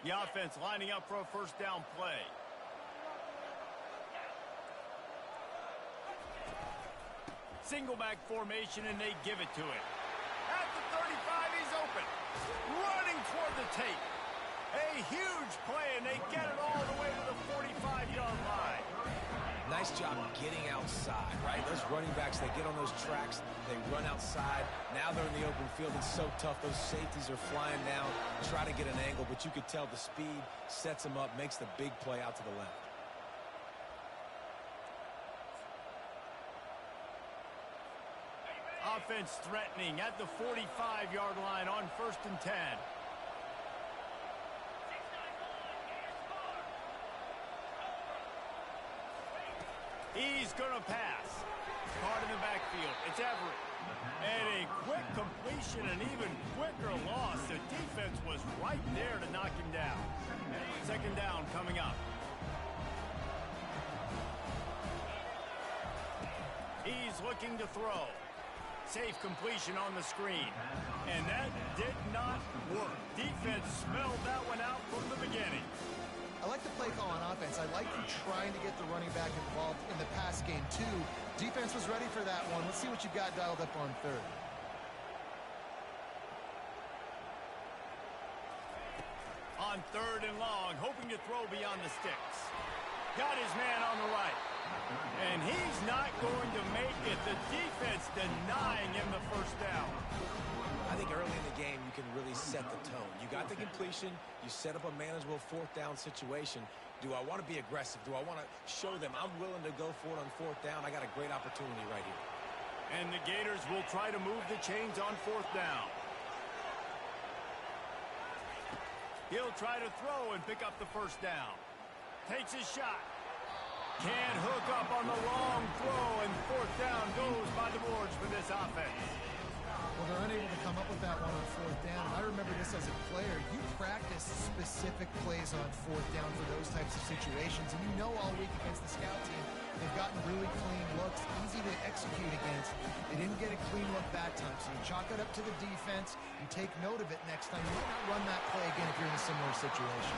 The offense lining up for a first down play. Single back formation, and they give it to him. At the 35, he's open. Running toward the tape. A huge play, and they get it all the way to the 45-yard line. Nice job getting outside, right? Those running backs, they get on those tracks, they run outside. Now they're in the open field. It's so tough. Those safeties are flying down, try to get an angle, but you could tell the speed sets them up, makes the big play out to the left. Offense threatening at the 45-yard line on 1st and 10. He's going to pass. Caught in the backfield. It's Everett. And a quick completion, an even quicker loss. The defense was right there to knock him down. 2nd down coming up. He's looking to throw. Safe completion on the screen. And that did not work. Defense smelled that one out from the beginning. I like the play call on offense. I like you trying to get the running back involved in the pass game, too. Defense was ready for that one. Let's see what you've got dialed up on 3rd. On 3rd and long, hoping to throw beyond the sticks. Got his man on the right. And he's not going to make it. The defense denying him the first down. I think early in the game, you can really set the tone. You got the completion. You set up a manageable 4th down situation. Do I want to be aggressive? Do I want to show them I'm willing to go for it on 4th down? I got a great opportunity right here. And the Gators will try to move the chains on 4th down. He'll try to throw and pick up the first down. Takes his shot. Can't hook up on the long throw, and 4th down goes by the boards for this offense. Well, they're unable to come up with that one on 4th down. I remember this as a player. You practice specific plays on 4th down for those types of situations, and you know all week against the scout team, they've gotten really clean looks, easy to execute against. They didn't get a clean look that time, so you chalk it up to the defense. You take note of it next time. You might not run that play again if you're in a similar situation.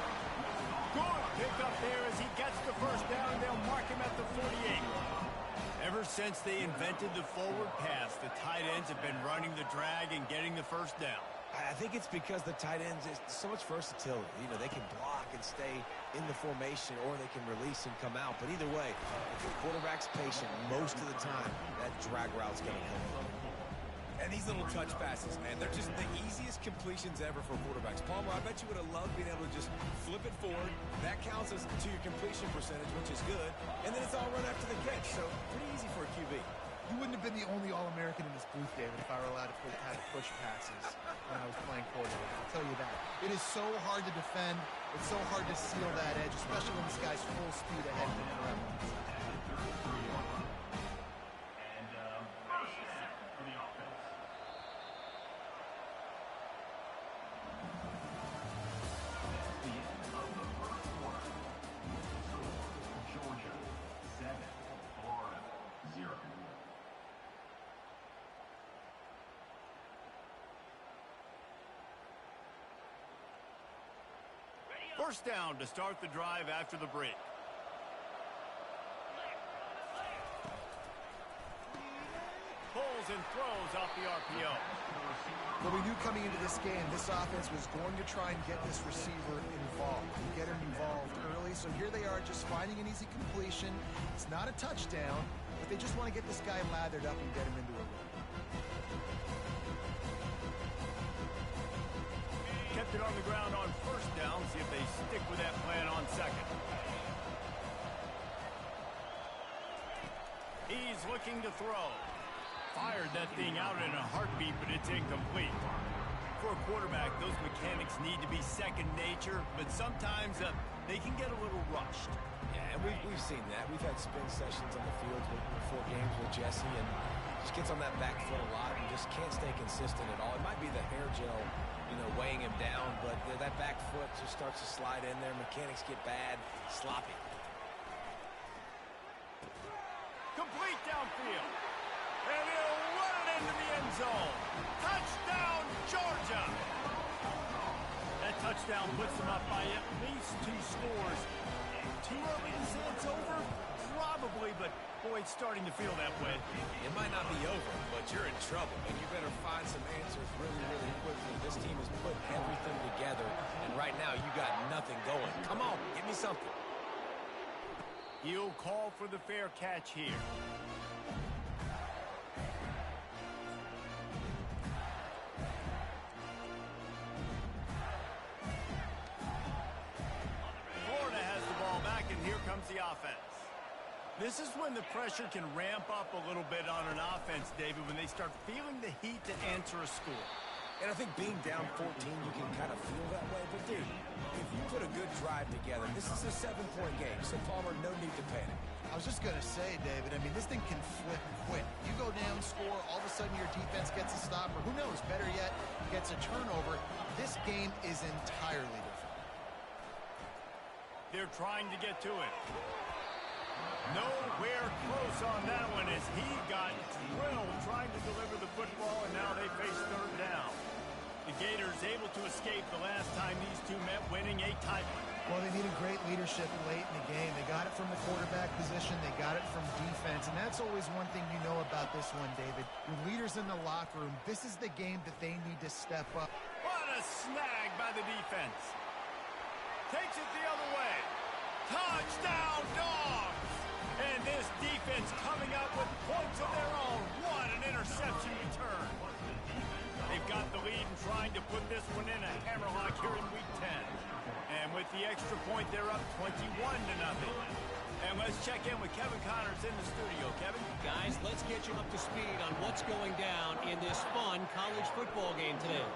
Good pick up there as he gets the first down. They'll mark him at the 48. Ever since they invented the forward pass, the tight ends have been running the drag and getting the first down. I think it's because the tight ends is so much versatility. You know, they can block and stay in the formation, or they can release and come out. But either way, if the quarterback's patient, most of the time, that drag route's going to come. And these little touch passes, man, they're just the easiest completions ever for quarterbacks. Palmer, I bet you would have loved being able to just flip it forward. That counts as to your completion percentage, which is good. And then it's all run after the catch, so pretty easy for a QB. You wouldn't have been the only All-American in this booth, David, if I were allowed to have push passes when I was playing quarterback. I'll tell you that. It is so hard to defend. It's so hard to seal that edge, especially when this guy's full speed ahead of him. First down to start the drive after the break. Pulls and throws off the RPO. Well, we knew coming into this game, this offense was going to try and get this receiver involved and get him involved early. So here they are just finding an easy completion. It's not a touchdown, but they just want to get this guy lathered up and get him into a run. Kept it on the ground on first down. See if they stick with that plan on 2nd. He's looking to throw. Fired that thing out in a heartbeat, but it's incomplete. For a quarterback, those mechanics need to be second nature, but sometimes they can get a little rushed. Yeah, and we've seen that. We've had spin sessions on the field before games with Jesse, and just gets on that back foot a lot and just can't stay consistent at all. It might be the hair gel, weighing him down, but that back foot just starts to slide in there. Mechanics get bad, sloppy. Complete downfield. And he'll run it into the end zone. Touchdown, Georgia. That touchdown puts them up by at least 2 scores. Too early to say it's over? Probably, but boy, it's starting to feel that way. It might not be over, but you're in trouble, and you better find some answers really, really quickly. This team has put everything together, and right now you got nothing going. Come on, give me something. He'll call for the fair catch here. Florida has the ball back, and here comes the offense. This is when the pressure can ramp up a little bit on an offense, David, when they start feeling the heat to answer a score. And I think being down 14, you can kind of feel that way. But, dude, if you put a good drive together, this is a 7-point game. So, Palmer, no need to panic. I was just going to say, David, I mean, this thing can flip quick. You go down, score, all of a sudden your defense gets a stop, or who knows, better yet, gets a turnover. This game is entirely different. They're trying to get to it. Nowhere close on that one as he got drilled trying to deliver the football, and now they face third down. The Gators able to escape the last time these two met, winning a tight one. Well, they needed great leadership late in the game. They got it from the quarterback position. They got it from defense, and that's always one thing you know about this one, David. Your leaders in the locker room, this is the game that they need to step up. What a snag by the defense. Takes it the other way. Touchdown, Dogs! And this defense coming up with points of their own. What an interception return. They've got the lead and trying to put this one in a hammerlock here in Week 10. And with the extra point, they're up 21-0. And let's check in with Kevin Connors in the studio. Kevin? Guys, let's get you up to speed on what's going down in this fun college football game today.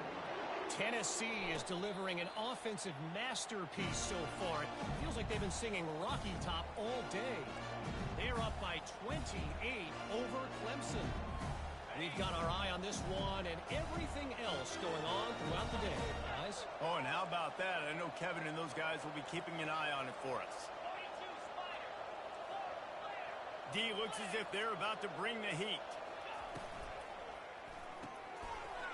Tennessee is delivering an offensive masterpiece so far. It feels like they've been singing Rocky Top all day. They're up by 28 over Clemson. We've got our eye on this one and everything else going on throughout the day, guys. Oh, and how about that? I know Kevin and those guys will be keeping an eye on it for us. D looks as if they're about to bring the heat.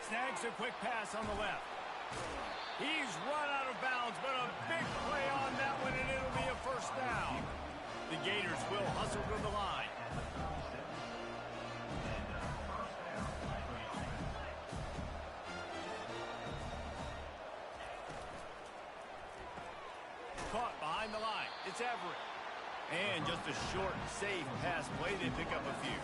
Snags a quick pass on the left. He's run out of bounds, but a big play on that one, and it'll be a first down. The Gators will hustle to the line. Caught behind the line. It's Everett. And just a short, safe pass play. They pick up a few.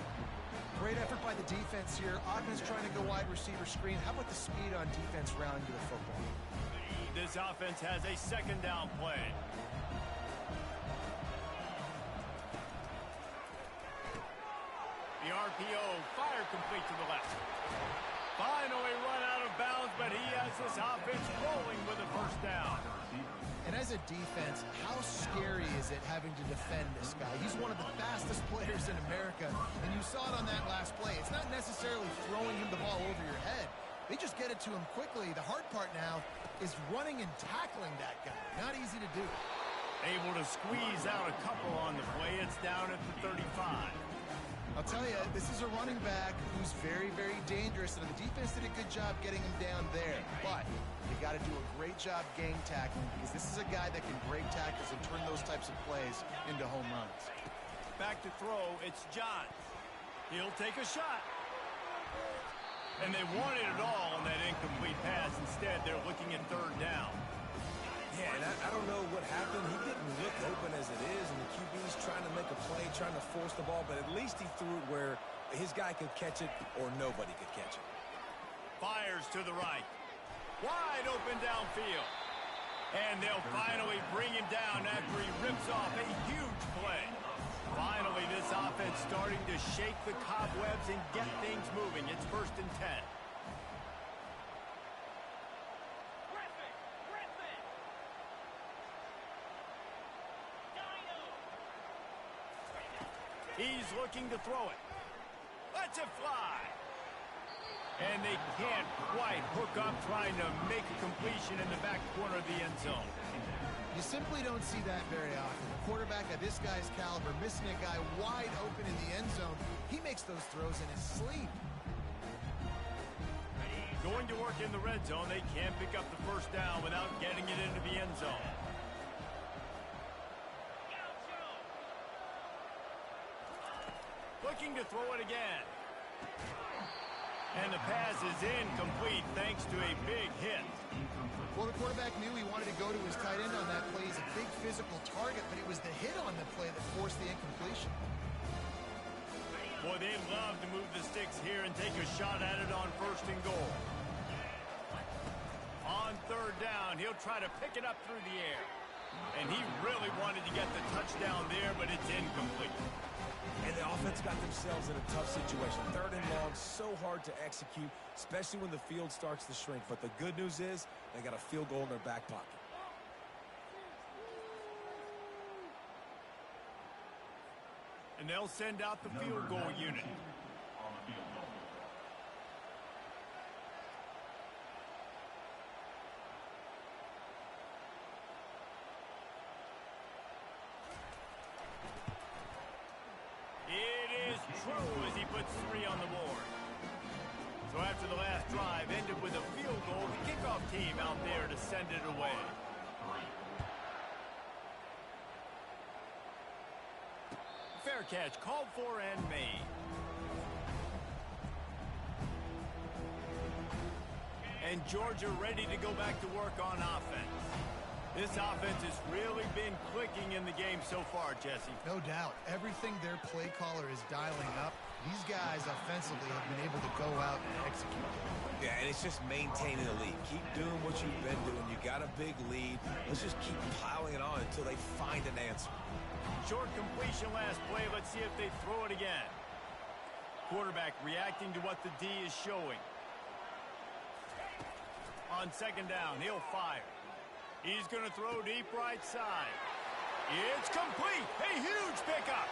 Great effort by the defense here. Offense trying to go wide receiver screen. How about the speed on defense rallying to the football? This offense has a second down play. The RPO fire complete to the left. Finally run out of bounds, but he has this offense rolling with a first down. And as a defense, how scary is it having to defend this guy? He's one of the fastest players in America, and you saw it on that last play. It's not necessarily throwing him the ball over your head. They just get it to him quickly. The hard part now is running and tackling that guy. Not easy to do. Able to squeeze out a couple on the play. It's down at the 35. I'll tell you, this is a running back who's very, very dangerous, and the defense did a good job getting him down there. But you got to do a great job gang tackling, because this is a guy that can break tackles and turn those types of plays into home runs. Back to throw, it's Johns. He'll take a shot. And they wanted it all on that incomplete pass. Instead, they're looking at third down. Yeah, and I don't know what happened. He didn't look open as it is, and the QB's trying to make a play, trying to force the ball, but at least he threw it where his guy could catch it or nobody could catch it. Fires to the right. Wide open downfield. And they'll finally bring him down after he rips off a huge play. Finally, this offense starting to shake the cobwebs and get things moving. It's 1st and 10. He's looking to throw it. Lets it fly. And they can't quite hook up trying to make a completion in the back corner of the end zone. You simply don't see that very often. A quarterback of this guy's caliber missing a guy wide open in the end zone. He makes those throws in his sleep. Going to work in the red zone, they can't pick up the first down without getting it into the end zone. Looking to throw it again. And the pass is incomplete thanks to a big hit. Well, the quarterback knew he wanted to go to his tight end on that play. He's a big physical target, but it was the hit on the play that forced the incompletion. Boy, they love to move the sticks here and take a shot at it on first and goal. On third down, he'll try to pick it up through the air. And he really wanted to get the touchdown there, but it's incomplete. And the offense got themselves in a tough situation. Third and long, so hard to execute, especially when the field starts to shrink. But the good news is they got a field goal in their back pocket. And they'll send out the field goal unit. It is true as he puts 3 on the board. So after the last drive ended with a field goal, the kickoff team out there to send it away. Fair catch called for and made. And Georgia ready to go back to work on offense. This offense has really been clicking in the game so far, Jesse. No doubt. Everything their play caller is dialing up, these guys offensively have been able to go out and execute. Yeah, and it's just maintaining the lead. Keep doing what you've been doing. You got a big lead. Let's just keep piling it on until they find an answer. Short completion last play. Let's see if they throw it again. Quarterback reacting to what the D is showing. On second down, he'll fire. He's going to throw deep right side. It's complete. A huge pickup.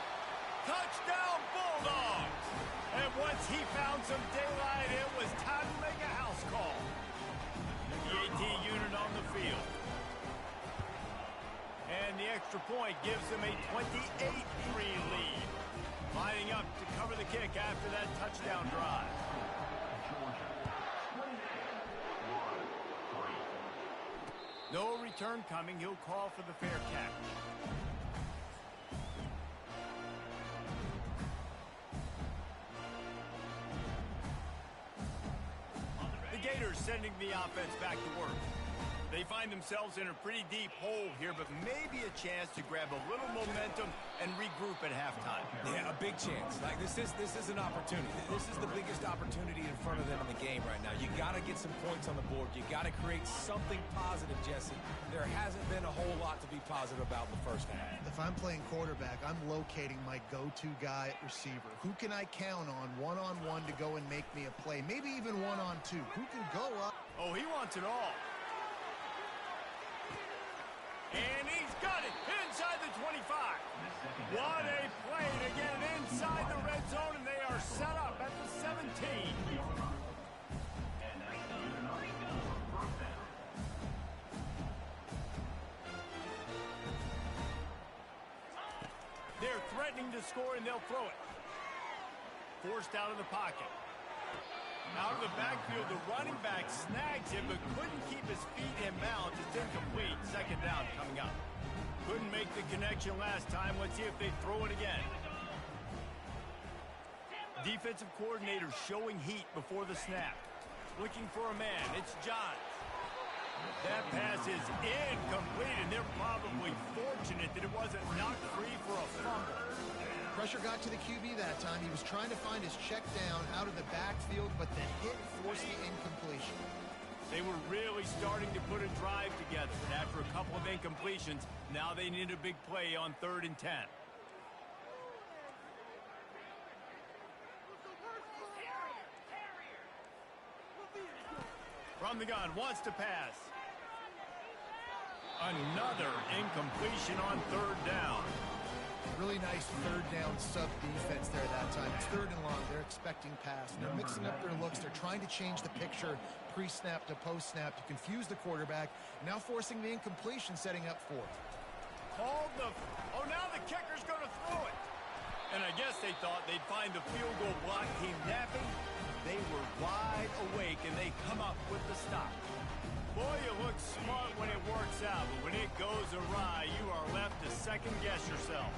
Touchdown Bulldogs. And once he found some daylight, it was time to make a house call. The AT unit on the field. And the extra point gives them a 28-3 lead. Lining up to cover the kick after that touchdown drive. No return coming. He'll call for the fair catch. The Gators sending the offense back to work. They find themselves in a pretty deep hole here, but maybe a chance to grab a little momentum and regroup at halftime. Yeah, a big chance. Like this is an opportunity. This is the biggest opportunity in front of them in the game right now. You got to get some points on the board. You got to create something positive, Jesse. There hasn't been a whole lot to be positive about in the first half. If I'm playing quarterback, I'm locating my go-to guy at receiver. Who can I count on one-on-one to go and make me a play? Maybe even one-on-two. Who can go up? Oh, he wants it all. And he's got it inside the 25. What a play to get it inside the red zone, and they are set up at the 17. They're threatening to score, and they'll throw it. Forced out of the pocket. Out of the backfield, the running back snags him, but couldn't keep his feet in bounds. It's incomplete. Second down coming up. Couldn't make the connection last time. Let's see if they throw it again. Defensive coordinator showing heat before the snap. Looking for a man. It's Johns. That pass is incomplete, and they're probably fortunate that it wasn't knocked free for a fumble. Pressure got to the QB that time. He was trying to find his check down out of the backfield, but the hit forced the incompletion. They were really starting to put a drive together, and after a couple of incompletions, now they need a big play on 3rd and 10. From the gun, wants to pass. Another incompletion on 3rd down. Really nice 3rd down sub defense there that time. It's 3rd and long. They're expecting pass. And they're mixing up their looks. They're trying to change the picture pre-snap to post-snap to confuse the quarterback. Now forcing the incompletion, setting up 4th. Called the... Oh, now the kicker's going to throw it. And I guess they thought they'd find the field goal block team napping. They were wide awake, and they come goes awry, you are left to second-guess yourself.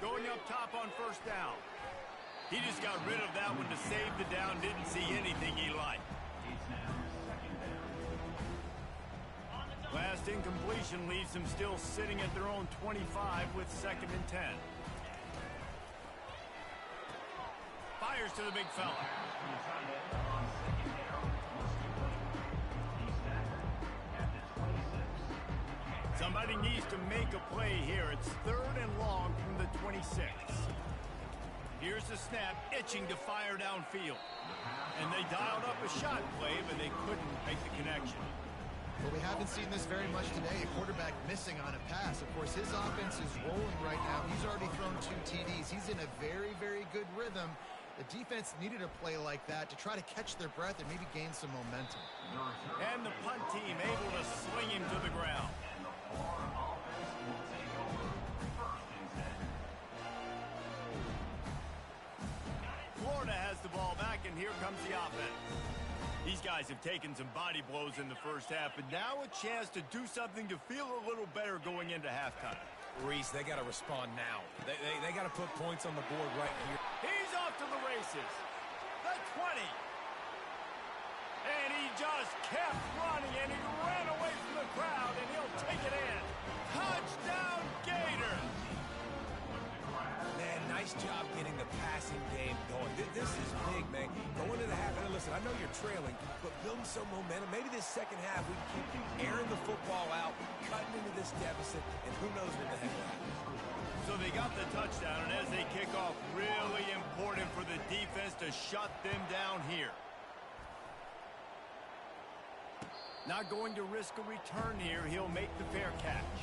Going up top on first down. He just got rid of that one to save the down. Didn't see anything he liked. Last incompletion leaves them still sitting at their own 25 with 2nd and 10. Fires to the big fella. Somebody needs to make a play here. It's 3rd and long from the 26. Here's the snap, itching to fire downfield. And they dialed up a shot play, but they couldn't make the connection. Well, we haven't seen this very much today. A quarterback missing on a pass. Of course, his offense is rolling right now. He's already thrown 2 TDs. He's in a very, very good rhythm. The defense needed a play like that to try to catch their breath and maybe gain some momentum. And the punt team able to sling him to the ground. Florida has the ball back, and here comes the offense. These guys have taken some body blows in the first half, but now a chance to do something to feel a little better going into halftime. Reese, they got to respond now. They got to put points on the board right here. He's off to the races. The 20. And he just kept running, and he ran away from the crowd, and he'll take it in. Touchdown, Gators! Man, nice job getting the passing game going. This is big, man. Going into the half, and listen, I know you're trailing, but building some momentum. Maybe this second half we can keep airing the football out, cutting into this deficit, and who knows what the heck will happen. So they got the touchdown, and as they kick off, really important for the defense to shut them down here. Not going to risk a return here. He'll make the fair catch.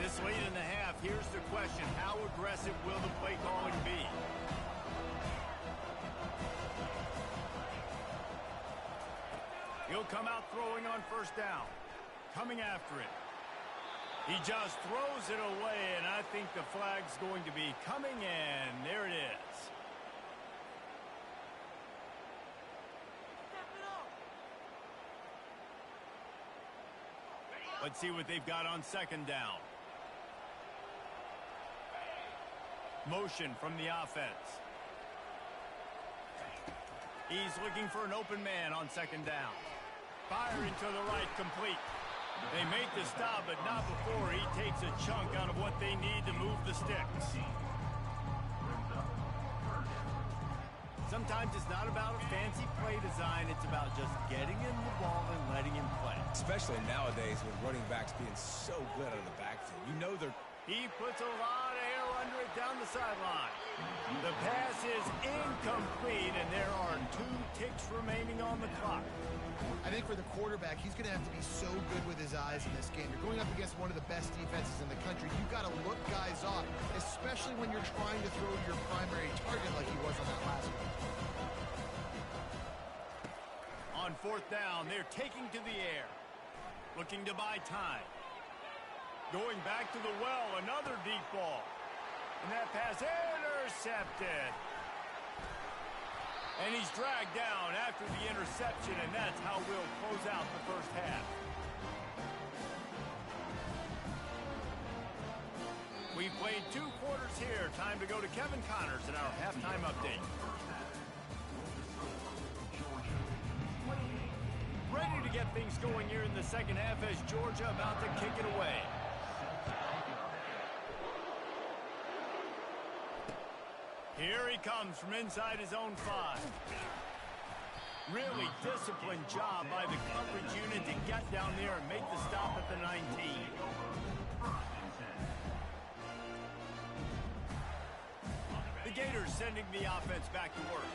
This late in the half, here's the question. How aggressive will the play calling be? He'll come out throwing on first down. Coming after it. He just throws it away, and I think the flag's going to be coming in. There it is. Let's see what they've got on second down. Motion from the offense. He's looking for an open man on second down. Firing to the right, complete. They make the stop, but not before he takes a chunk out of what they need to move the sticks. Sometimes it's not about a fancy play design. It's about just getting him the ball and letting him play. Especially nowadays with running backs being so good out of the backfield. You know they're... He puts a lot of air under it down the sideline. The pass is incomplete, and there are 2 ticks remaining on the clock. I think for the quarterback, he's going to have to be so good with his eyes in this game. You're going up against one of the best defenses in the country. You've got to look guys off, especially when you're trying to throw your primary target like he was on that last one. On fourth down, they're taking to the air. Looking to buy time. Going back to the well, another deep ball. And that pass intercepted. And he's dragged down after the interception, and that's how we'll close out the first half. We've played 2 quarters here. Time to go to Kevin Connors in our halftime update. Ready to get things going here in the second half as Georgia about to kick it away. Here he comes from inside his own 5. Really disciplined job by the coverage unit to get down there and make the stop at the 19. The Gators sending the offense back to work.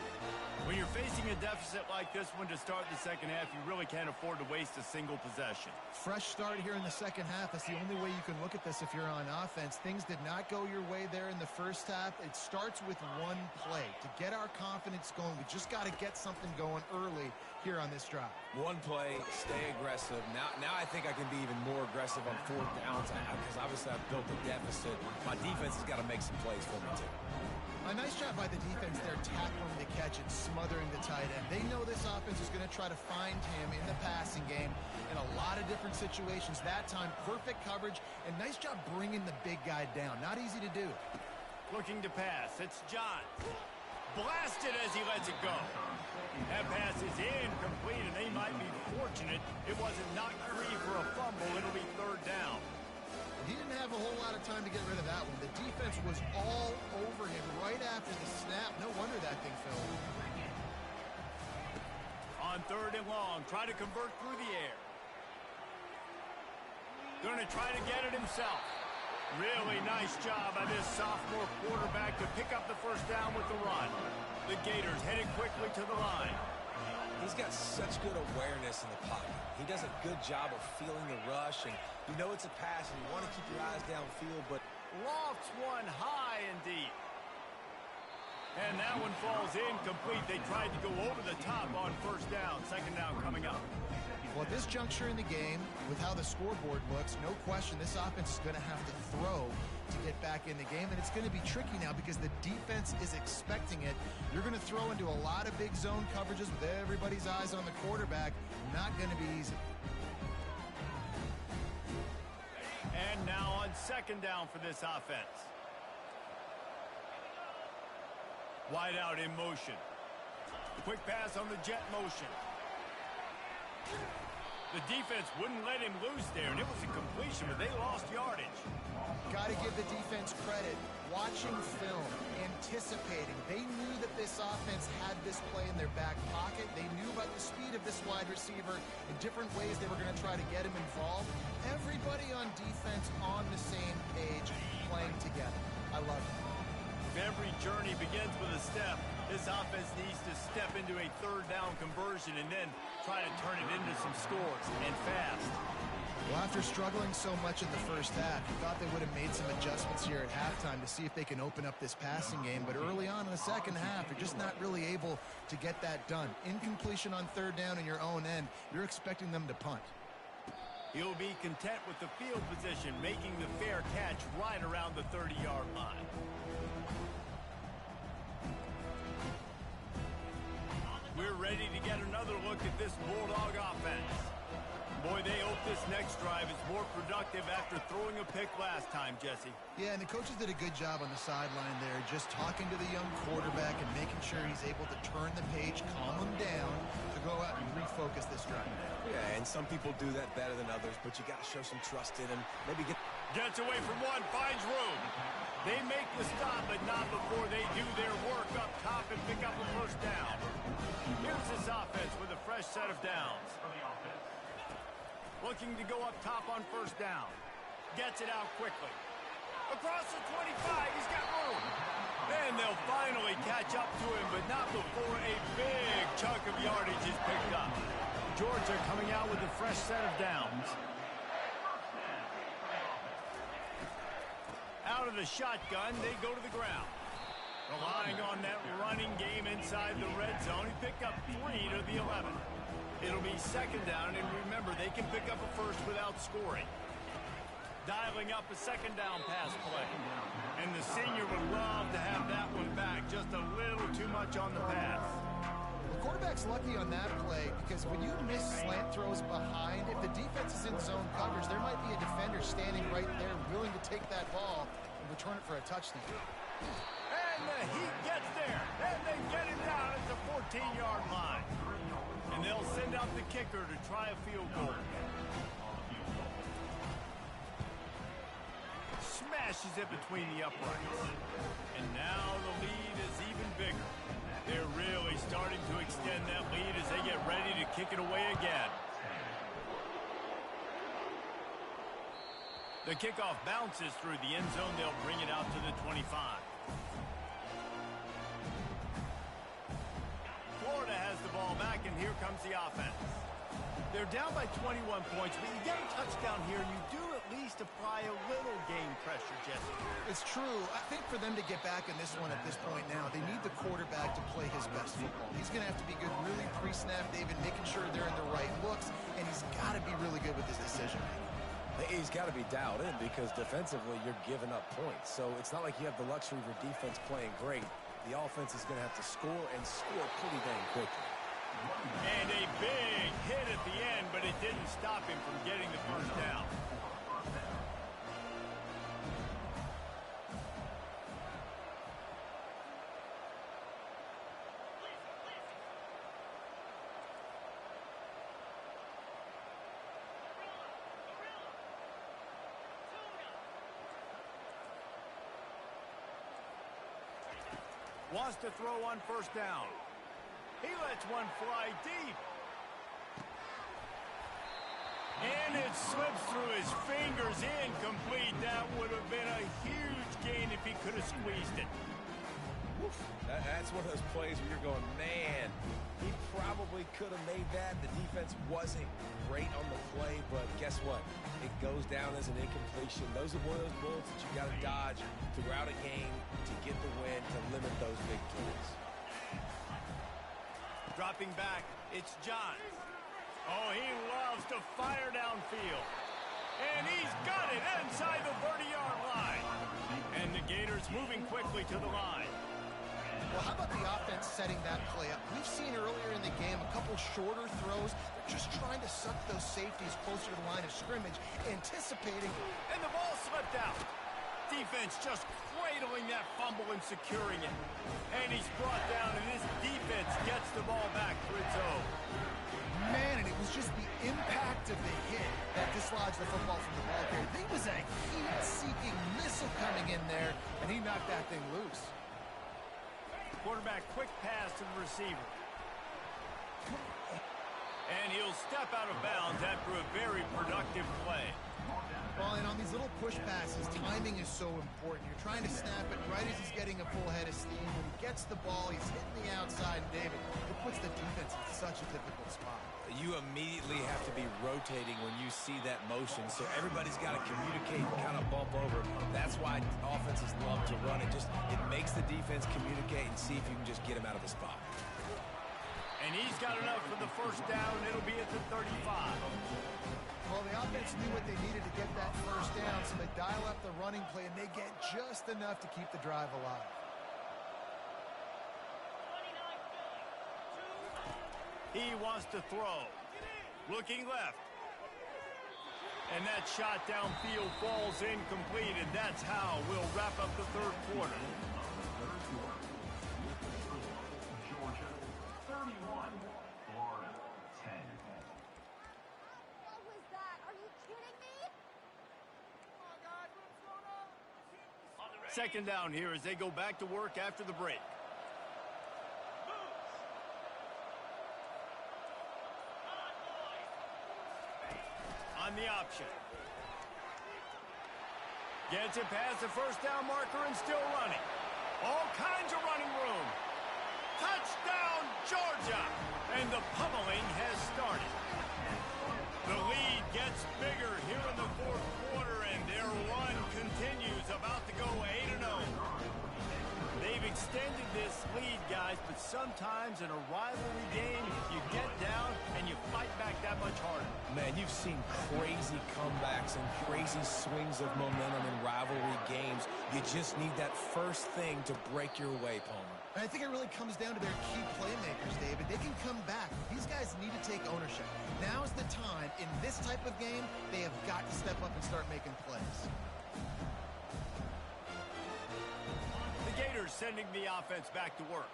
When you're facing a deficit like this one to start the second half, you really can't afford to waste a single possession. Fresh start here in the second half. That's the only way you can look at this if you're on offense. Things did not go your way there in the first half. It starts with one play. To get our confidence going, we just got to get something going early here on this drive. One play, stay aggressive. Now I think I can be even more aggressive on fourth downs because obviously I've built a deficit. My defense has got to make some plays for me too. A nice job by the defense there, tackling the catch and smothering the tight end. They know this offense is going to try to find him in the passing game in a lot of different situations. That time, perfect coverage, and nice job bringing the big guy down. Not easy to do. Looking to pass. It's John. Blasted as he lets it go. That pass is incomplete, and they might be fortunate it wasn't knocked free for a fumble. It'll be third down. He didn't have a whole lot of time to get rid of that one. The defense was all over him right after the snap. No wonder that thing fell. On third and long, try to convert through the air. Going to try to get it himself. Really nice job by this sophomore quarterback to pick up the first down with the run. The Gators headed quickly to the line. He's got such good awareness in the pocket. He does a good job of feeling the rush, and you know it's a pass, and you want to keep your eyes downfield, but Lofts one high and deep. And that one falls incomplete. They tried to go over the top on first down. Second down coming up. Well, at this juncture in the game, with how the scoreboard looks, no question this offense is going to have to throw to get back in the game, and it's going to be tricky now because the defense is expecting it. You're going to throw into a lot of big zone coverages with everybody's eyes on the quarterback. Not going to be easy. And now on second down for this offense. Wide out in motion. Quick pass on the jet motion. The defense wouldn't let him loose there, and it was a completion, but they lost yardage. Got to give the defense credit. Watching film, anticipating. They knew that this offense had this play in their back pocket. They knew about the speed of this wide receiver in different ways they were going to try to get him involved. Everybody on defense on the same page, playing together. I love it. Every journey begins with a step. This offense needs to step into a third down conversion and then try to turn it into some scores, and fast. Well, after struggling so much in the first half, you thought they would have made some adjustments here at halftime to see if they can open up this passing game. But early on in the second half, you're just not really able to get that done. Incompletion on third down in your own end, you're expecting them to punt. He'll be content with the field position, making the fair catch right around the 30-yard line. We're ready to get another look at this Bulldog offense. Boy, they hope this next drive is more productive after throwing a pick last time, Jesse. Yeah, and the coaches did a good job on the sideline there, just talking to the young quarterback and making sure he's able to turn the page, calm him down, to go out and refocus this drive. yeah, and some people do that better than others, but you got to show some trust in him. Maybe get... Gets away from one, finds room. They make the stop, but not before they do their work up top and pick up a first down. Here's this offense with a fresh set of downs. Looking to go up top on first down. Gets it out quickly. Across the 25, he's got room. And they'll finally catch up to him, but not before a big chunk of yardage is picked up. Georgia coming out with a fresh set of downs. Out of the shotgun, they go to the ground. Relying on that running game inside the red zone, he picked up 3 to the 11. It'll be second down, and remember, they can pick up a first without scoring. Dialing up a second down pass play. And the senior would love to have that one back, just a little too much on the pass. The quarterback's lucky on that play because when you miss slant throws behind, if the defense is in zone coverage, there might be a defender standing right there willing to take that ball and return it for a touchdown. And the Heat gets there, and they get him down at the 14-yard line. And they'll send out the kicker to try a field goal. Smashes it between the uprights. And now the lead is even bigger. They're really starting to extend that lead as they get ready to kick it away again. The kickoff bounces through the end zone. They'll bring it out to the 25. Florida has the ball back, and here comes the offense. They're down by 21 points, but you get a touchdown here, and you do at least apply a little game pressure, Jesse. It's true. I think for them to get back in this one at this point now, they need the quarterback to play his best football. He's going to have to be good really pre-snap, David, making sure they're in the right looks, and he's got to be really good with his decision-making. He's got to be dialed in because defensively you're giving up points. So it's not like you have the luxury of your defense playing great. The offense is going to have to score and score pretty dang quickly. And a big hit at the end, but it didn't stop him from getting the first down. Wants to throw on first down. He lets one fly deep. And it slips through his fingers, incomplete. That would have been a huge gain if he could have squeezed it. Oof. That's one of those plays where you're going, man, he probably could have made that. The defense wasn't great on the play, but guess what? It goes down as an incompletion. Those are one of those bullets that you got to dodge throughout a game to get the win, to limit those big plays. Dropping back, it's John. Oh, he loves to fire downfield. And he's got it inside the 30-yard line. And the Gators moving quickly to the line. Well, how about the offense setting that play up? We've seen earlier in the game a couple shorter throws. They're just trying to suck those safeties closer to the line of scrimmage, anticipating. And the ball slipped out. Defense just cradling that fumble and securing it. And he's brought down, and this defense gets the ball back for its own. Man, and it was just the impact of the hit that dislodged the football from the ball carrier. There was a heat-seeking missile coming in there, and he knocked that thing loose. Quarterback quick pass to the receiver. And he'll step out of bounds after a very productive play. Well, and on these little push passes, timing is so important. You're trying to snap it right as he's getting a full head of steam. When he gets the ball, he's hitting the outside, and David, it puts the defense in such a difficult spot. You immediately have to be rotating when you see that motion, so everybody's got to communicate and kind of bump over. That's why offenses love to run it. It makes the defense communicate and see if you can just get him out of the spot. And he's got enough for the first down. It'll be at the 35. Well, the offense knew what they needed to get that first down, so they dial up the running play, and they get just enough to keep the drive alive. He wants to throw. Looking left. And that shot downfield falls incomplete, and that's how we'll wrap up the third quarter. Georgia, 31. Florida, 10. What was that? Are you kidding me? Oh, God, what's going on? Second down here as they go back to work after the break. On the option. Gets it past the first down marker and still running. All kinds of running room. Touchdown, Georgia! And the pummeling has started. The lead gets bigger here in the fourth quarter, and their run continues, about to go 8-0. They've extended this lead, guys, but sometimes in a rivalry game, you get down and you fight back that much harder. Man, you've seen crazy comebacks and crazy swings of momentum in rivalry games. You just need that first thing to break your way, Palmer. And I think it really comes down to their key playmakers, David. They can come back. These guys need to take ownership. Now's the time. In this type of game, they have got to step up and start making plays. The Gators sending the offense back to work.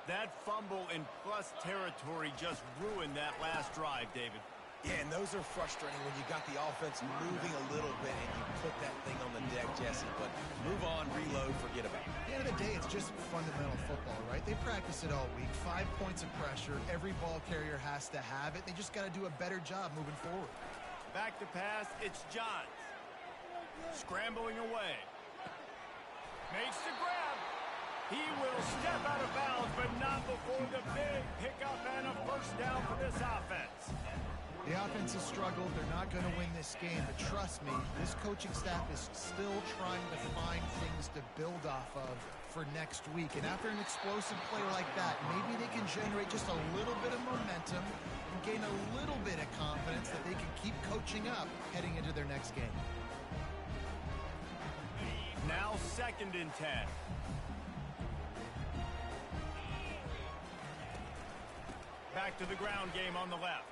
That fumble in plus territory just ruined that last drive, David. Yeah, and those are frustrating when you got the offense moving a little bit and you put that thing on the deck, Jesse. But move on, reload, forget about it. At the end of the day, it's just fundamental football, right? They practice it all week. 5 points of pressure. Every ball carrier has to have it. They just got to do a better job moving forward. Back to pass, it's Johns. Scrambling away. Makes the grab. He will step out of bounds, but not before the big pickup and a first down for this offense. The offense has struggled. They're not going to win this game, but trust me, this coaching staff is still trying to find things to build off of for next week. And after an explosive play like that, maybe they can generate just a little bit of momentum and gain a little bit of confidence that they can keep coaching up heading into their next game. Now 2nd and 10. Back to the ground game on the left.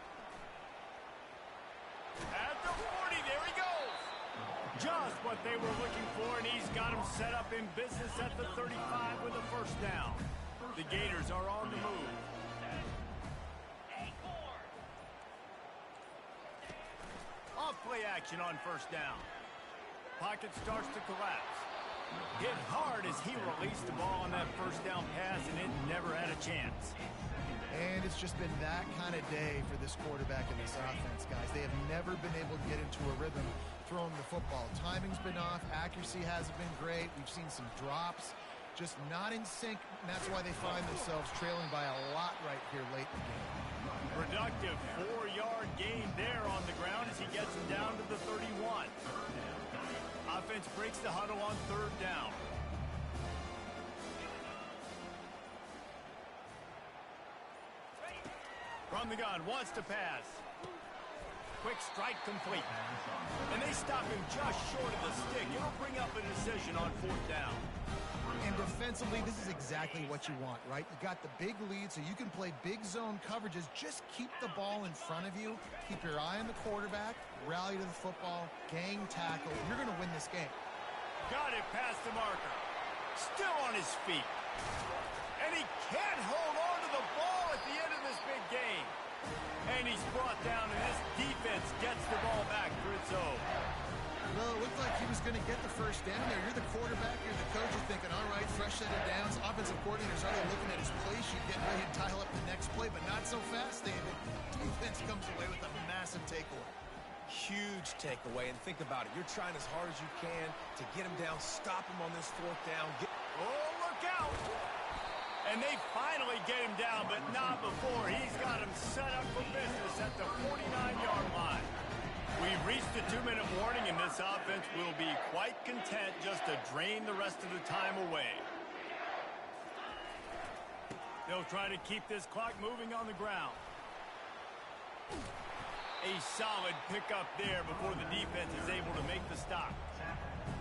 At the 40, there he goes. Just what they were looking for, and he's got him set up in business at the 35 with a first down. The Gators are on the move. Off play action on first down. Pocket starts to collapse. Hit hard as he released the ball on that first down pass, and it never had a chance. And it's just been that kind of day for this quarterback and this offense, guys. They have never been able to get into a rhythm throwing the football. Timing's been off. Accuracy hasn't been great. We've seen some drops, just not in sync, and that's why they find themselves trailing by a lot right here late in the game. Productive 4-yard gain there on the ground as he gets him down to the 31. Offense breaks the huddle on 3rd down. From the gun, wants to pass. Quick strike complete. And they stop him just short of the stick. It'll bring up a decision on 4th down. And defensively, this is exactly what you want, right? You got the big lead, so you can play big zone coverages. Just keep the ball in front of you. Keep your eye on the quarterback. Rally to the football. Gang tackle. You're going to win this game. Got it past the marker. Still on his feet. And he can't hold on to the ball at the end of this big game. And he's brought down, and this defense gets the ball back for its own. Well, it looked like he was going to get the first down there. You're the quarterback, you're the coach, you're thinking, all right, fresh set of downs. Offensive coordinator's already looking at his play sheet, getting ready to dial up the next play, but not so fast, David. Defense comes away with a massive takeaway. Huge takeaway, and think about it. You're trying as hard as you can to get him down, stop him on this 4th down. Oh, look out! And they finally get him down, but not before. He's got him set up for business at the 49-yard line. We've reached the 2-minute warning, and this offense will be quite content just to drain the rest of the time away. They'll try to keep this clock moving on the ground. A solid pickup there before the defense is able to make the stop.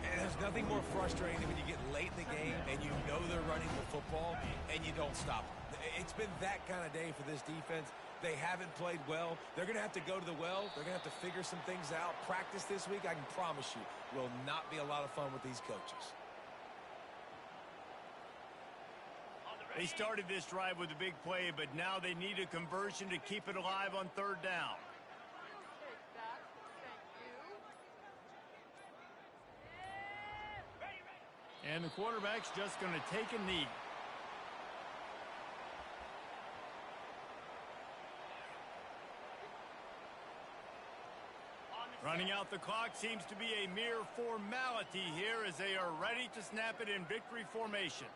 And there's nothing more frustrating than when you get late in the game and you know they're running the football and you don't stop them. It's been that kind of day for this defense. They haven't played well. They're going to have to go to the well. They're going to have to figure some things out. Practice this week, I can promise you, will not be a lot of fun with these coaches. They started this drive with a big play, but now they need a conversion to keep it alive on 3rd down. And the quarterback's just going to take a knee. Running out the clock seems to be a mere formality here as they are ready to snap it in victory formation.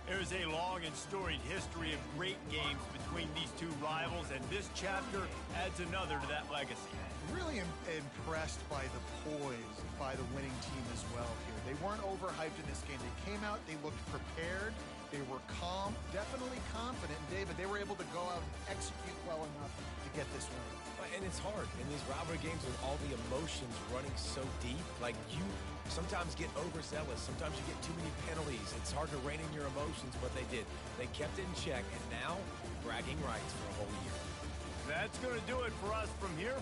There's a long and storied history of great games between these two rivals, and this chapter adds another to that legacy. Really impressed by the poise by the winning team as well here. They weren't overhyped in this game. They came out, they looked prepared, they were calm, definitely confident. And David, they were able to go out and execute well enough to get this win. And it's hard in these rivalry games with all the emotions running so deep. Like, you sometimes get overzealous. Sometimes you get too many penalties. It's hard to rein in your emotions, but they did. They kept it in check, and now bragging rights for a whole year. That's going to do it for us from here.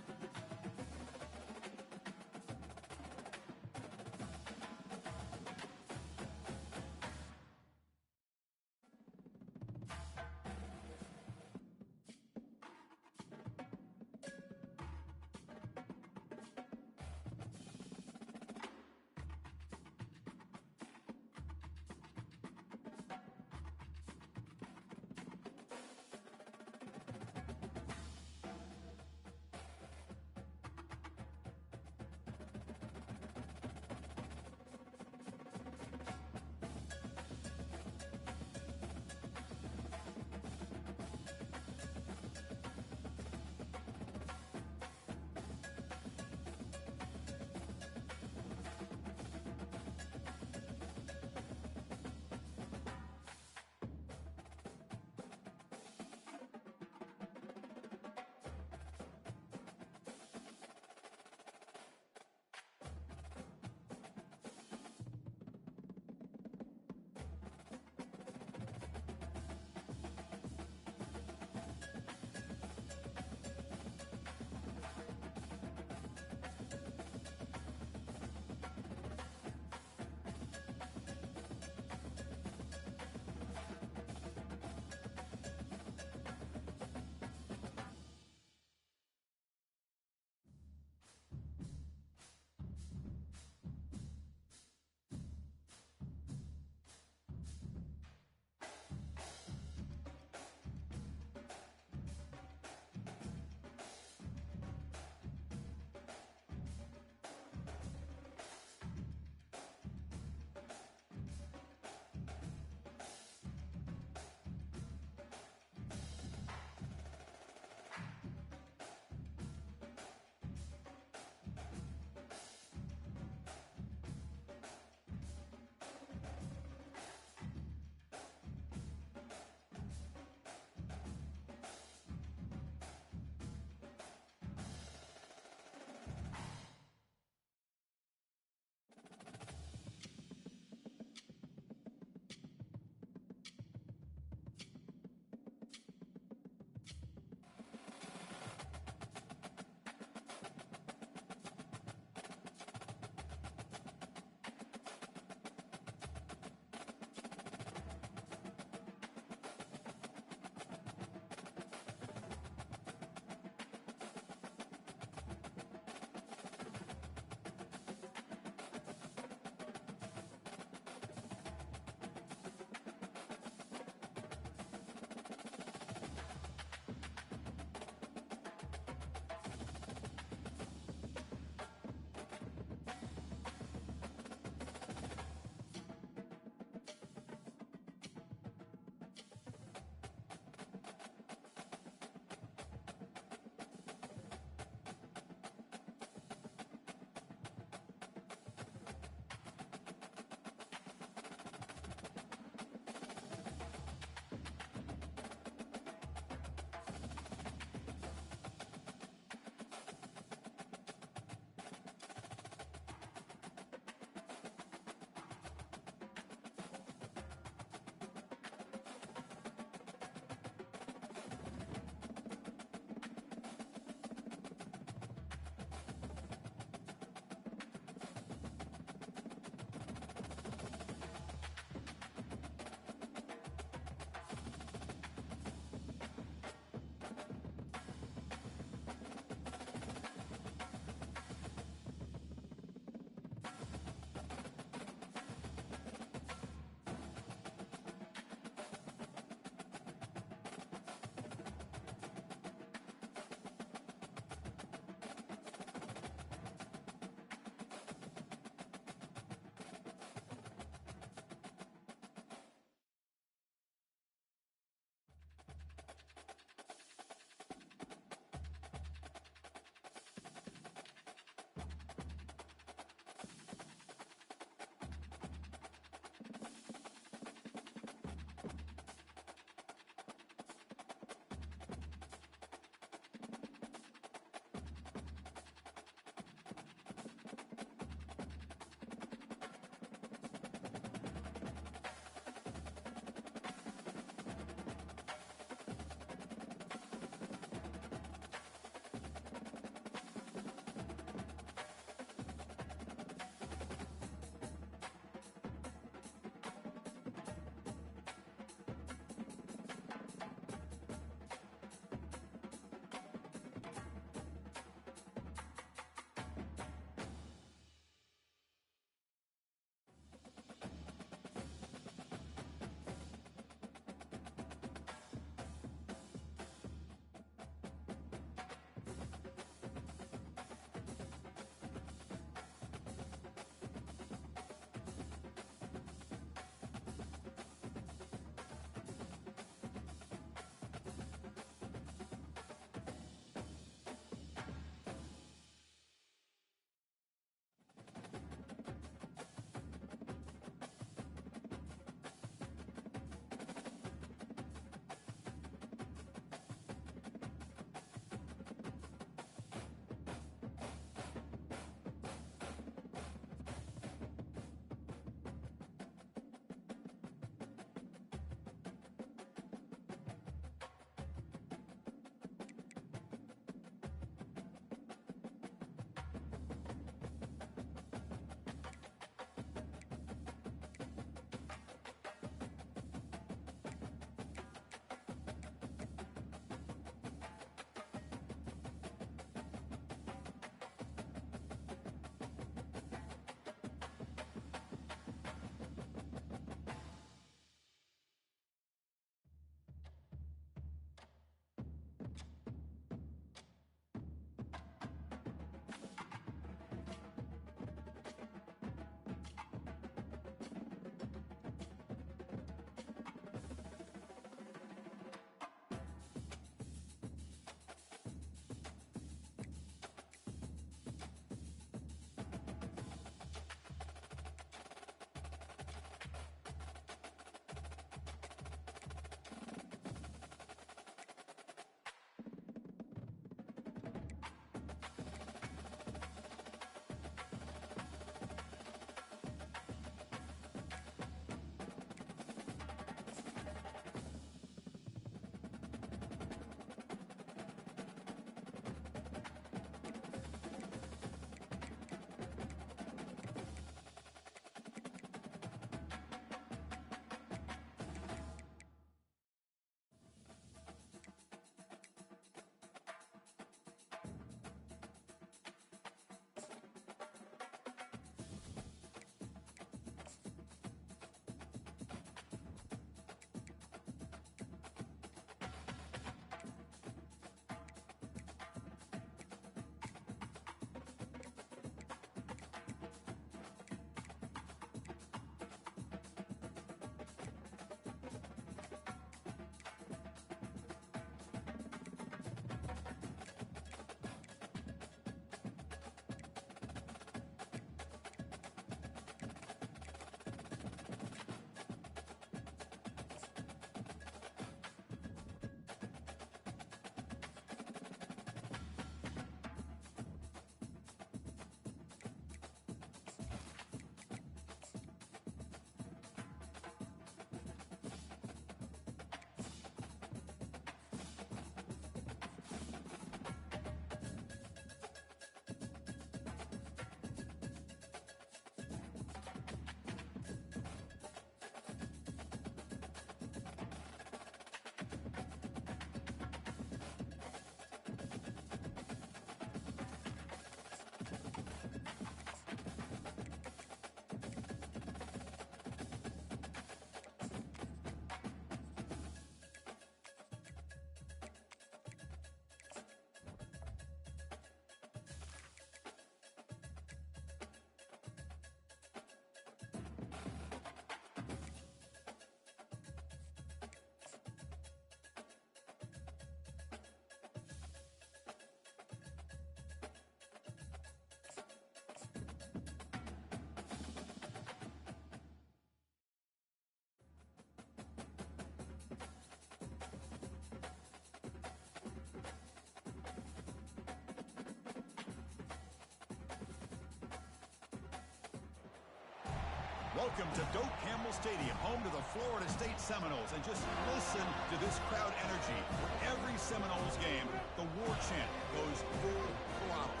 Welcome to Doak Campbell Stadium, home to the Florida State Seminoles. And just listen to this crowd energy. For every Seminoles game, the war chant goes full throttle.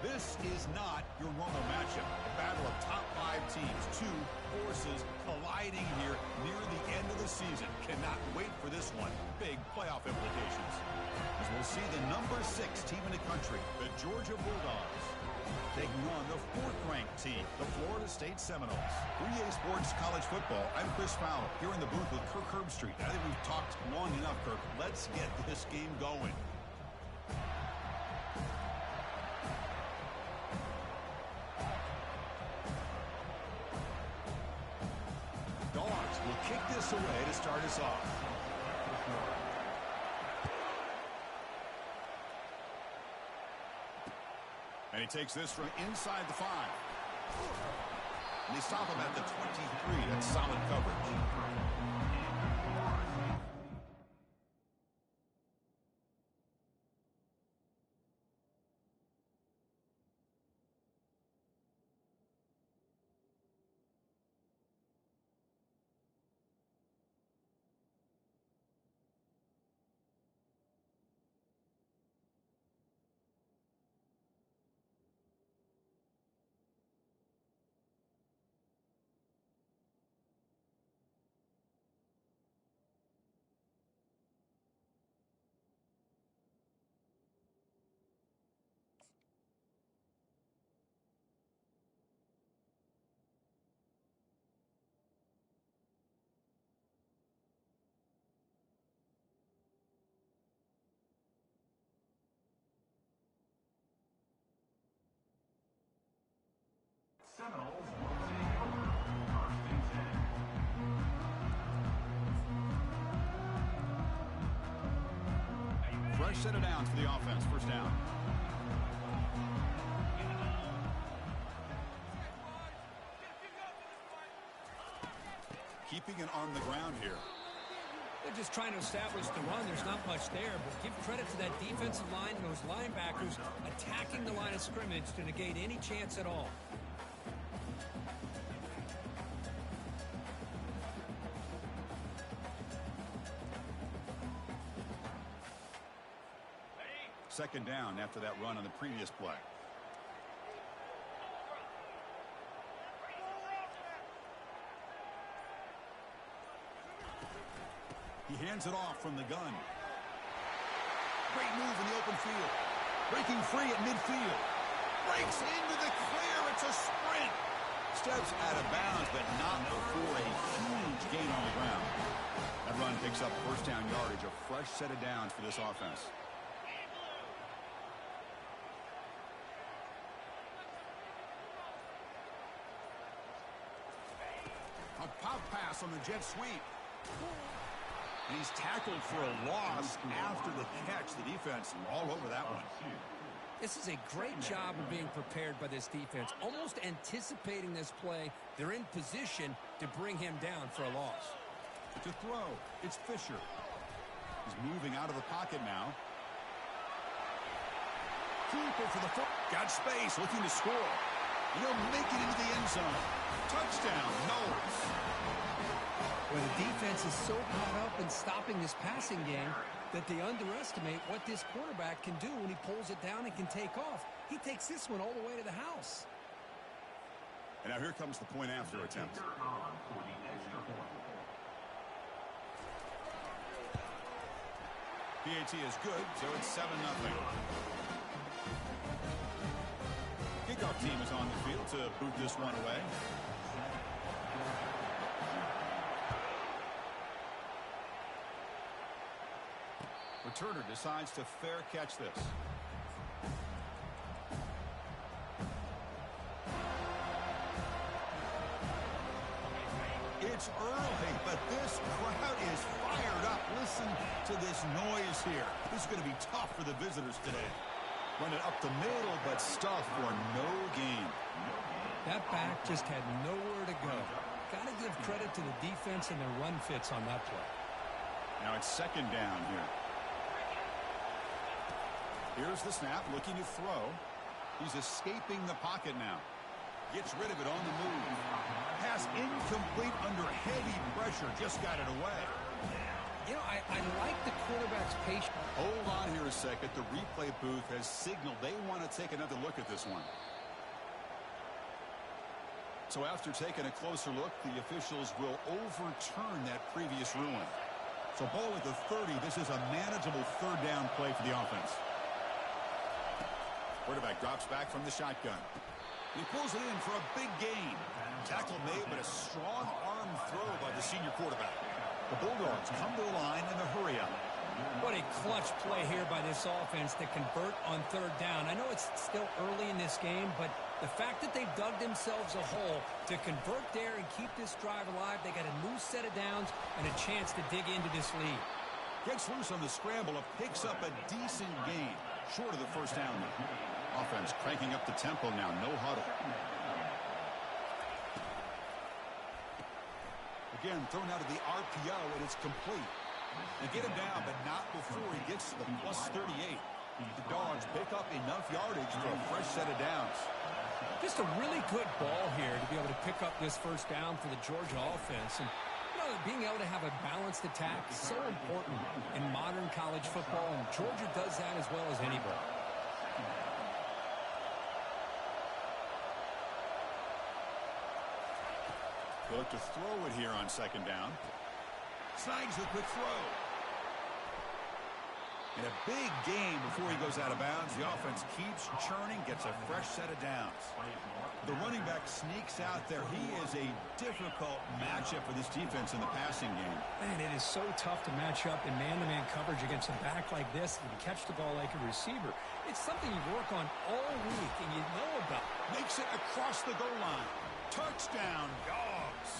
This is not your normal matchup. A battle of top 5 teams, 2 forces colliding here near the end of the season. Cannot wait for this one. Big playoff implications. As we'll see the number 6 team in the country, the Georgia Bulldogs, taking on the 4th-ranked team, the Florida State Seminoles. 3A Sports College Football, I'm Chris Fowler, here in the booth with Kirk Herbstreit. I think we've talked long enough, Kirk. Let's get this game going. Dogs will kick this away to start us off. And he takes this from inside the 5. And they stop him at the 23. That's solid coverage. Seminoles will take over. First and 10. Fresh set of downs for the offense. First down. Keeping it on the ground here. They're just trying to establish the run. There's not much there, but give credit to that defensive line and those linebackers attacking the line of scrimmage to negate any chance at all. Second down after that run on the previous play. He hands it off from the gun. Great move in the open field. Breaking free at midfield. Breaks into the clear. It's a sprint. Steps out of bounds, but not before a huge gain on the ground. That run picks up first down yardage. A fresh set of downs for this offense. A pop pass on the jet sweep. And he's tackled for a loss after the catch. The defense all over that one. This is a great job of being prepared by this defense. Almost anticipating this play. They're in position to bring him down for a loss. To throw, it's Fisher. He's moving out of the pocket now. Keeper for the foot. Got space, looking to score. And he'll make it into the end zone. Touchdown, Knowles. Well, the defense is so caught up in stopping this passing game that they underestimate what this quarterback can do when he pulls it down and can take off. He takes this one all the way to the house. And now here comes the point after attempt. PAT is good, so it's 7-0. Kickoff team is on the field to boot this one away. Returner decides to fair catch this. It's early, but this crowd is fired up. Listen to this noise here. This is going to be tough for the visitors today. Run it up the middle, but stuff for no gain. That back just had nowhere to go. Got to give credit to the defense and their run fits on that play. Now it's second down here. Here's the snap, looking to throw. He's escaping the pocket now. Gets rid of it on the move. Pass incomplete under heavy pressure. Just got it away. You know, I like the quarterback's patience. Hold on here a second. The replay booth has signaled they want to take another look at this one. So after taking a closer look, the officials will overturn that previous ruling. So ball at the 30. This is a manageable third down play for the offense. Quarterback drops back from the shotgun. He pulls it in for a big gain. Tackle made, but a strong arm throw by the senior quarterback. The Bulldogs come to the line in a hurry up. What a clutch play here by this offense to convert on third down. I know it's still early in this game, but the fact that they've dug themselves a hole to convert there and keep this drive alive, they got a new set of downs and a chance to dig into this lead. Gets loose on the scramble and picks up a decent gain, short of the first down. Offense cranking up the tempo now, no huddle. Again, thrown out of the RPO, and it's complete. They get him down, but not before he gets to the plus 38. The Dogs pick up enough yardage for a fresh set of downs. Just a really good ball here to be able to pick up this first down for the Georgia offense. And, you know, being able to have a balanced attack is so important in modern college football, and Georgia does that as well as anybody. Look to throw it here on second down. Snags the quick throw. And a big gain before he goes out of bounds. The offense keeps churning, gets a fresh set of downs. The running back sneaks out there. He is a difficult matchup for this defense in the passing game. Man, it is so tough to match up in man-to-man coverage against a back like this and catch the ball like a receiver. It's something you work on all week and you know about. Makes it across the goal line. Touchdown, Dogs.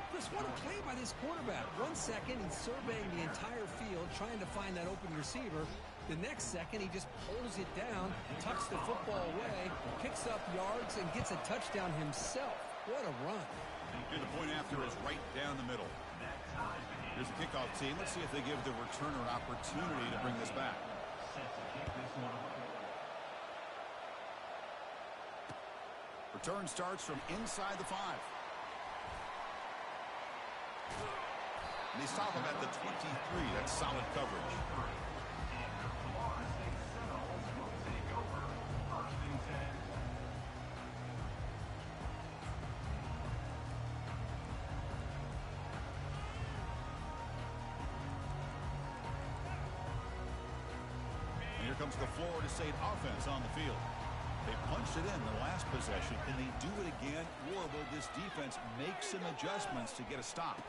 Chris, what a play by this quarterback. 1 second, he's surveying the entire field, trying to find that open receiver. The next second, he just pulls it down, tucks the football away, picks up yards, and gets a touchdown himself. What a run. And the point after is right down the middle. Here's the kickoff team. Let's see if they give the returner an opportunity to bring this back. Return starts from inside the 5. And they stop him at the 23. That's solid coverage. And here comes the Florida State offense on the field. They punched it in the last possession, and they do it again, or will this defense make some adjustments to get a stop?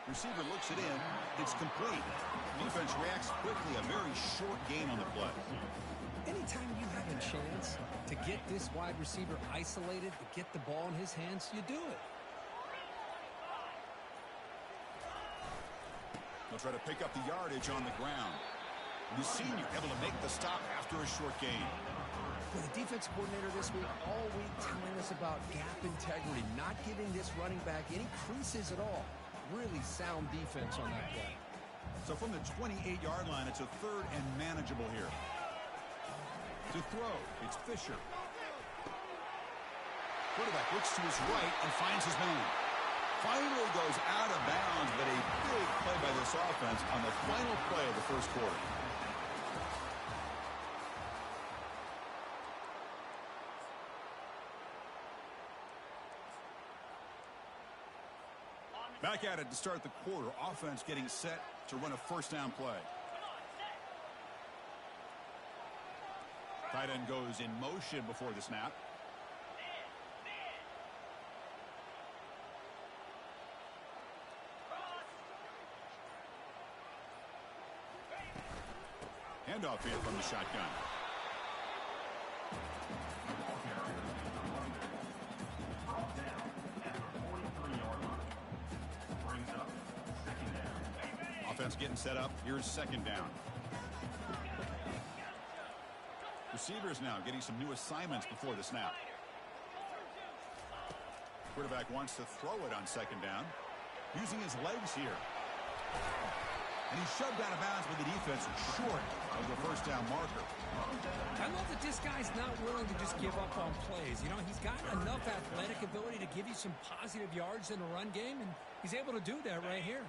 Receiver looks it in. It's complete. Defense reacts quickly. A very short gain on the play. Anytime you have a chance to get this wide receiver isolated, to get the ball in his hands, you do it. They'll try to pick up the yardage on the ground. The senior able to make the stop after a short gain. Well, the defense coordinator this week, all week, telling us about gap integrity, not giving this running back any creases at all. Really sound defense on that play. So from the 28-yard line, it's a third and manageable here. To throw, it's Fisher. Quarterback looks to his right and finds his man. Finally goes out of bounds, but a big play by this offense on the final play of the first quarter. Back at it to start the quarter. Offense getting set to run a first down play. Tight end goes in motion before the snap. Handoff here from the shotgun. Offense getting set up. Here's second down. Receivers now getting some new assignments before the snap. Quarterback wants to throw it on second down. Using his legs here. And he shoved out of bounds with the defense short of the first down marker. I love that this guy's not willing to just give up on plays. You know, he's got enough athletic ability to give you some positive yards in the run game, and he's able to do that right here.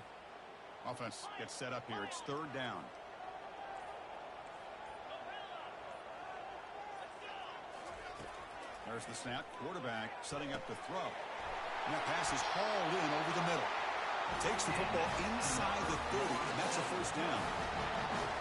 Offense gets set up here. It's third down. There's the snap. Quarterback setting up to throw. And that pass is hauled in over the middle. Takes the football inside the 30, and that's a first down.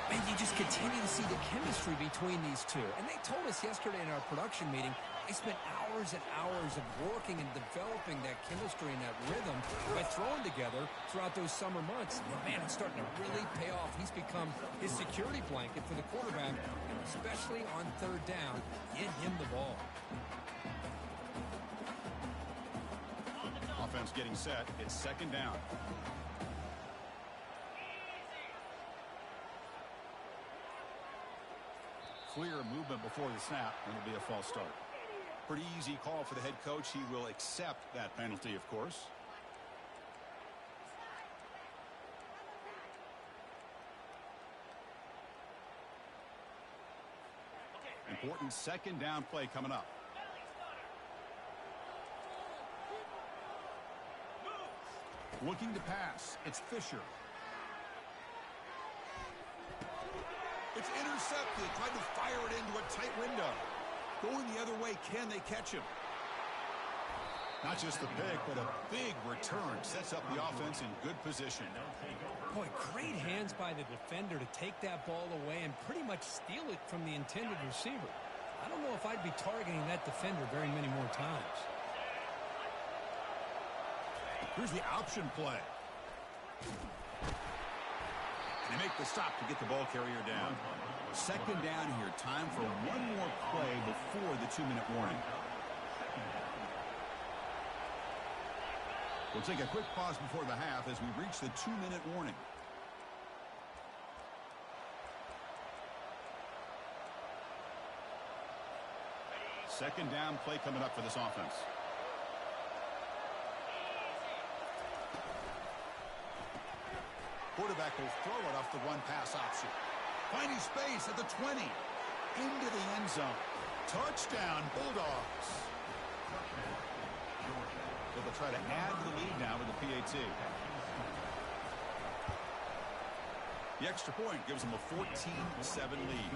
And you just continue to see the chemistry between these two. And they told us yesterday in our production meeting, they spent hours and hours of working and developing that chemistry and that rhythm by throwing together throughout those summer months. And man, it's starting to really pay off. He's become his security blanket for the quarterback, and especially on third down, get him the ball. Offense getting set. It's second down. Clear movement before the snap, and it'll be a false start. Pretty easy call for the head coach. He will accept that penalty, of course. Important second down play coming up. Looking to pass. It's Fisher. It's intercepted. Tried to fire it into a tight window. Going the other way. Can they catch him? Not just the pick, but a big return. Sets up the offense in good position. Boy, great hands by the defender to take that ball away and pretty much steal it from the intended receiver. I don't know if I'd be targeting that defender very many more times. Here's the option play. They make the stop to get the ball carrier down. Second down here. Time for one more play before the 2-minute warning. We'll take a quick pause before the half as we reach the 2-minute warning. Second down play coming up for this offense. Quarterback will throw it off the run-pass option. Finding space at the 20. Into the end zone. Touchdown, Bulldogs. They'll try to add to the lead now with the PAT. The extra point gives them a 14-7 lead.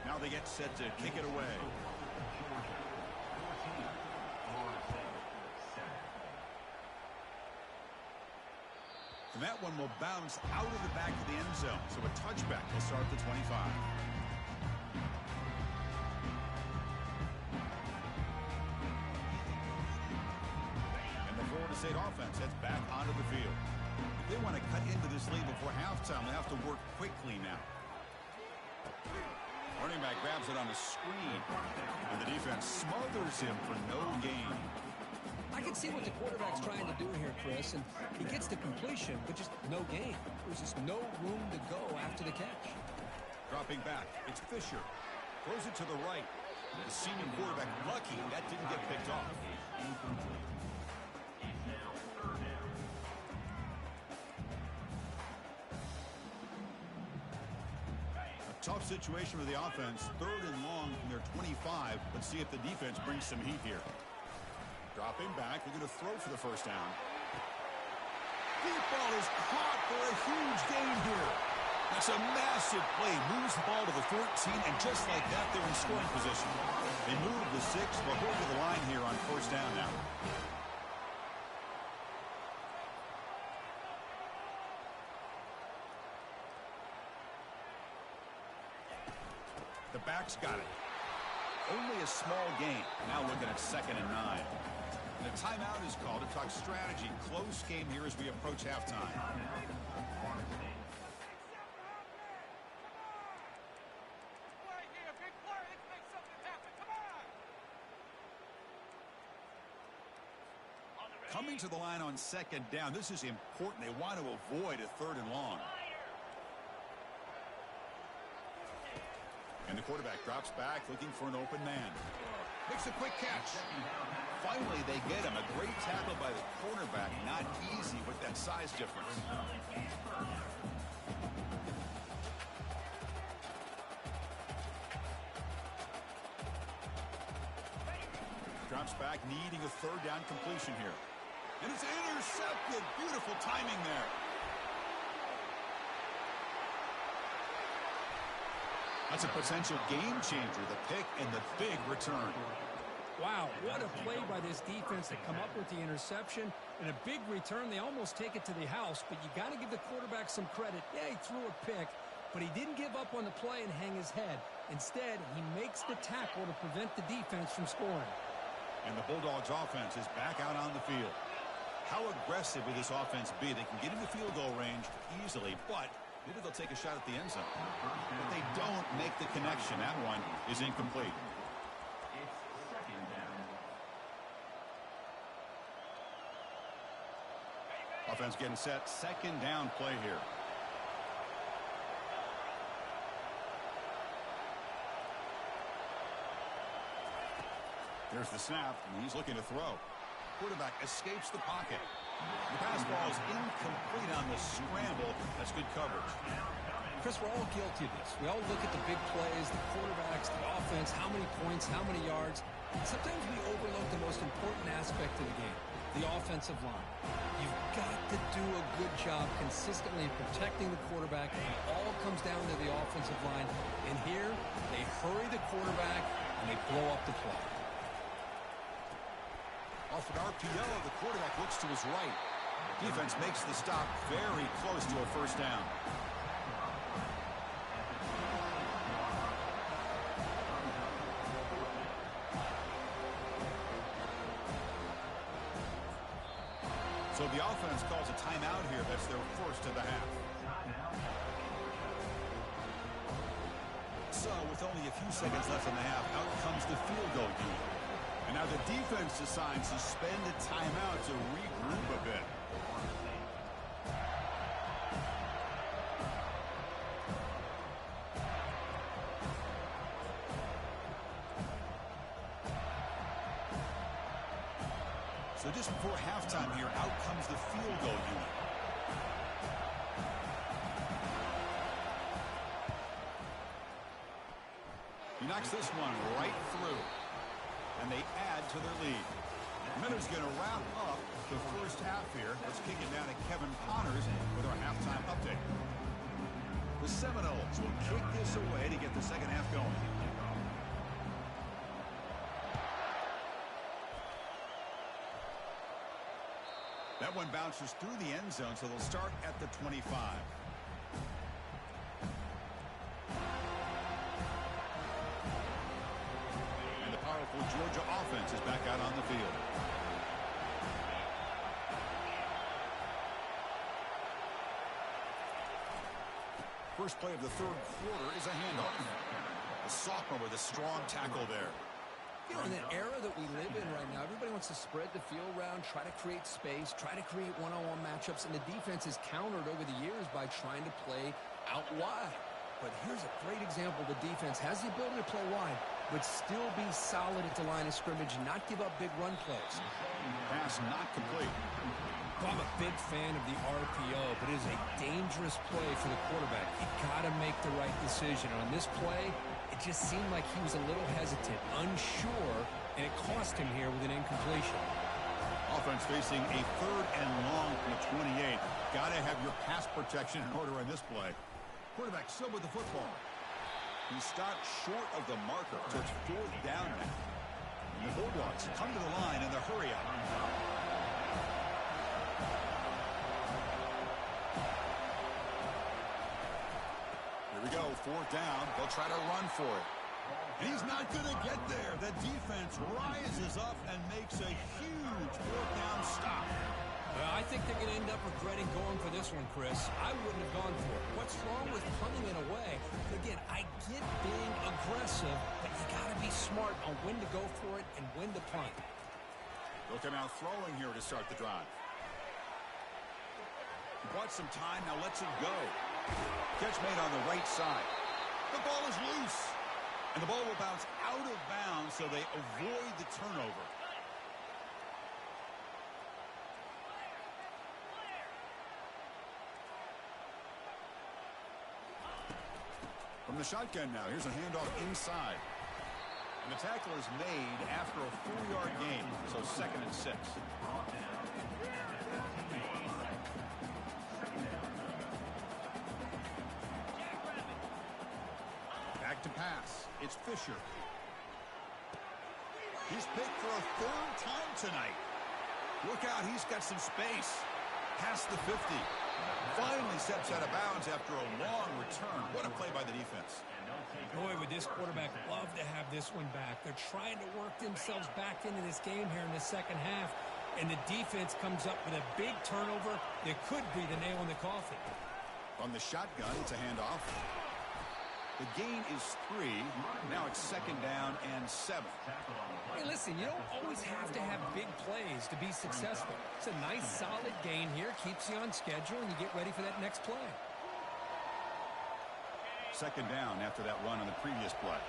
Now they get set to kick it away. And that one will bounce out of the back of the end zone. So a touchback will start the 25. And the Florida State offense heads back onto the field. If they want to cut into this lead before halftime, they have to work quickly now. Running back grabs it on the screen. And the defense smothers him for no gain. I can see what the quarterback's trying to do here, Chris, and he gets the completion, but just no gain. There's just no room to go after the catch. Dropping back, it's Fisher. Throws it to the right. The senior quarterback lucky that didn't get picked off. A tough situation for the offense. Third and long from their 25. Let's see if the defense brings some heat here. Dropping back, they're going to throw for the first down. Deep ball is caught for a huge gain here. That's a massive play. Moves the ball to the 14, and just like that, they're in scoring position. They move the 6. They'll go to the line here on first down now. The back's got it. Only a small gain. Now looking at 2nd and 9. And a timeout is called to talk strategy. Close game here as we approach halftime. Coming to the line on 2nd down. This is important. They want to avoid a 3rd and long. And the quarterback drops back looking for an open man. Makes a quick catch. Finally, they get him. A great tackle by the cornerback. Not easy with that size size difference. Drops back, needing a third down completion here. And it's intercepted. Beautiful timing there. That's a potential game changer, the pick and the big return. Wow, what a play by this defense to come up with the interception and a big return. They almost take it to the house, but you got to give the quarterback some credit. Yeah, he threw a pick, but he didn't give up on the play and hang his head. Instead, he makes the tackle to prevent the defense from scoring. And the Bulldogs offense is back out on the field. How aggressive will this offense be? They can get into field goal range easily, but maybe they'll take a shot at the end zone. But they don't make the connection. That one is incomplete. It's second down. Offense getting set. Second down play here. There's the snap, and he's looking to throw. Quarterback escapes the pocket. The pass ball is incomplete on the scramble. That's good coverage. Chris, we're all guilty of this. We all look at the big plays, the quarterbacks, the offense, how many points, how many yards. Sometimes we overlook the most important aspect of the game, the offensive line. You've got to do a good job consistently protecting the quarterback. It all comes down to the offensive line. And here, they hurry the quarterback, and they blow up the play. Off an RPO, the quarterback looks to his right. Defense makes the stop very close to a first down. So the offense calls a timeout here. That's their first of the half. So with only a few seconds left in the half, out comes the field goal unit. And now the defense decides to spend a timeout to regroup a bit. So just before halftime here, out comes the field goal unit. He knocks this one right through. And they add to their lead. Miller's going to wrap up the first half here. Let's kick it down to Kevin Connors with our halftime update. The Seminoles will kick this away to get the second half going. That one bounces through the end zone, so they'll start at the 25. Powerful Georgia offense is back out on the field. First play of the third quarter is a handoff. The sophomore with a strong tackle there. You know, in the era that we live in right now, everybody wants to spread the field around, try to create space, try to create one-on-one matchups, and the defense is countered over the years by trying to play out wide. But here's a great example. The defense has the ability to play wide, but still be solid at the line of scrimmage and not give up big run plays. Pass not complete. Well, I'm a big fan of the RPO, but it is a dangerous play for the quarterback. You got to make the right decision. On this play, it just seemed like he was a little hesitant, unsure, and it cost him here with an incompletion. Offense facing a third and long from the 28. Got to have your pass protection in order on this play. Quarterback still with the football. He stopped short of the marker, so it's fourth down now. And the Bulldogs come to the line in the hurry-up. Here we go, fourth down. They'll try to run for it. And he's not going to get there. The defense rises up and makes a huge fourth down stop. Well, I think they're going to end up regretting going for this one, Chris. I wouldn't have gone for it. What's wrong with punting it away? Again, I get being aggressive, but you got to be smart on when to go for it and when to punt. They'll come out throwing here to start the drive. He bought some time, now lets it go. Catch made on the right side. The ball is loose. And the ball will bounce out of bounds, so they avoid the turnover. From the shotgun now, here's a handoff inside. And the tackle is made after a 4-yard gain, so 2nd and 6. Back to pass. It's Fisher. He's picked for a 3rd time tonight. Look out, he's got some space. Past the 50. Finally steps out of bounds after a long return. What a play by the defense. Boy, would this quarterback love to have this one back. They're trying to work themselves back into this game here in the second half, and the defense comes up with a big turnover that could be the nail in the coffin. From the shotgun, it's a handoff. The gain is 3. Now it's 2nd down and 7. Hey, listen, you don't always have to have big plays to be successful. It's a nice, solid gain here. Keeps you on schedule, and you get ready for that next play. 2nd down after that run on the previous play.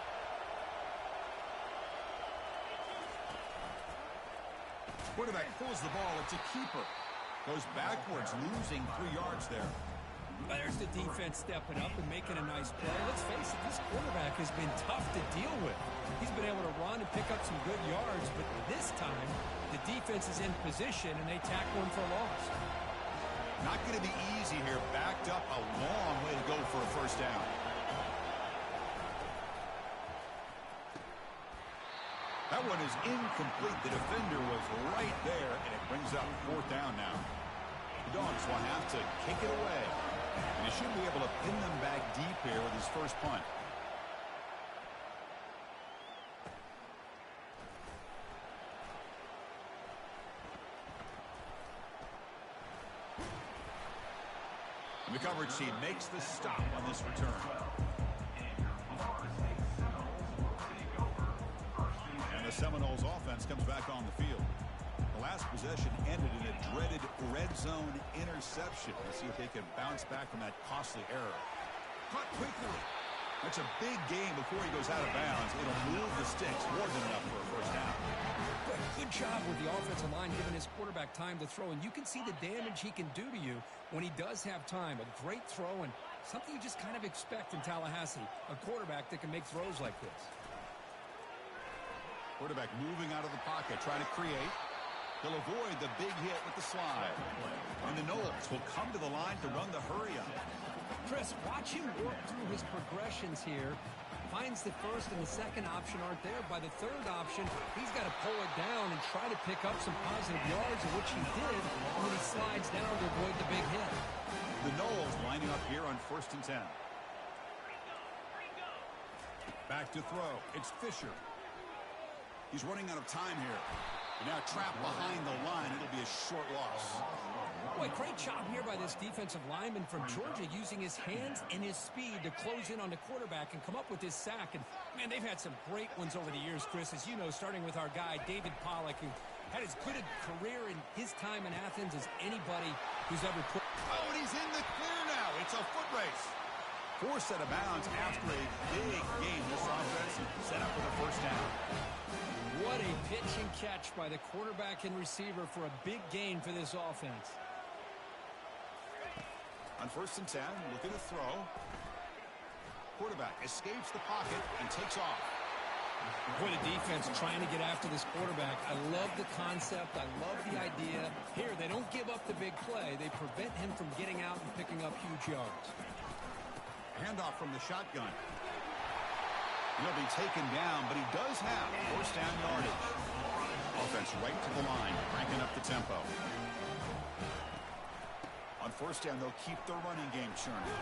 Quarterback pulls the ball. It's a keeper. Goes backwards, losing 3 yards there. Well, there's the defense stepping up and making a nice play. Let's face it, this quarterback has been tough to deal with. He's been able to run and pick up some good yards, but this time the defense is in position and they tackle him for a loss. Not going to be easy here. Backed up a long way to go for a 1st down. That one is incomplete. The defender was right there, and it brings up 4th down now. The Dogs will have to kick it away. And he should be able to pin them back deep here with his first punt. And the coverage team makes the stop on this return. And the Seminoles offense comes back on the field. The last possession ended in a dreaded red zone interception. Let's see if they can bounce back from that costly error. Caught quickly. That's a big game before he goes out of bounds. It'll move the sticks more than enough for a 1st down. Good job with the offensive line giving his quarterback time to throw, and you can see the damage he can do to you when he does have time. A great throw and something you just kind of expect in Tallahassee, a quarterback that can make throws like this. Quarterback moving out of the pocket, trying to create. He'll avoid the big hit with the slide. And the Noles will come to the line to run the hurry-up. Chris, watch him work through his progressions here. Finds the 1st and the 2nd option aren't there. By the 3rd option, he's got to pull it down and try to pick up some positive yards, of which he did, and then he slides down to avoid the big hit. The Noles lining up here on 1st and 10. Back to throw. It's Fisher. He's running out of time here. Now trapped behind the line. It'll be a short loss. Boy, great job here by this defensive lineman from Georgia using his hands and his speed to close in on the quarterback and come up with this sack. And, man, they've had some great ones over the years, Chris, as you know, starting with our guy, David Pollock, who had as good a career in his time in Athens as anybody who's ever put. Oh, and he's in the clear now. It's a foot race. Forced out of bounds after a big game. This offense set up with a 1st down. What a pitch and catch by the quarterback and receiver for a big gain for this offense. On 1st and 10, look at the throw. Quarterback escapes the pocket and takes off. Boy, the defense trying to get after this quarterback. I love the concept. I love the idea. Here, they don't give up the big play. They prevent him from getting out and picking up huge yards. Handoff from the shotgun. He'll be taken down, but he does have 1st down yardage. Offense right to the line, cranking up the tempo. On 1st down, they'll keep their running game churning.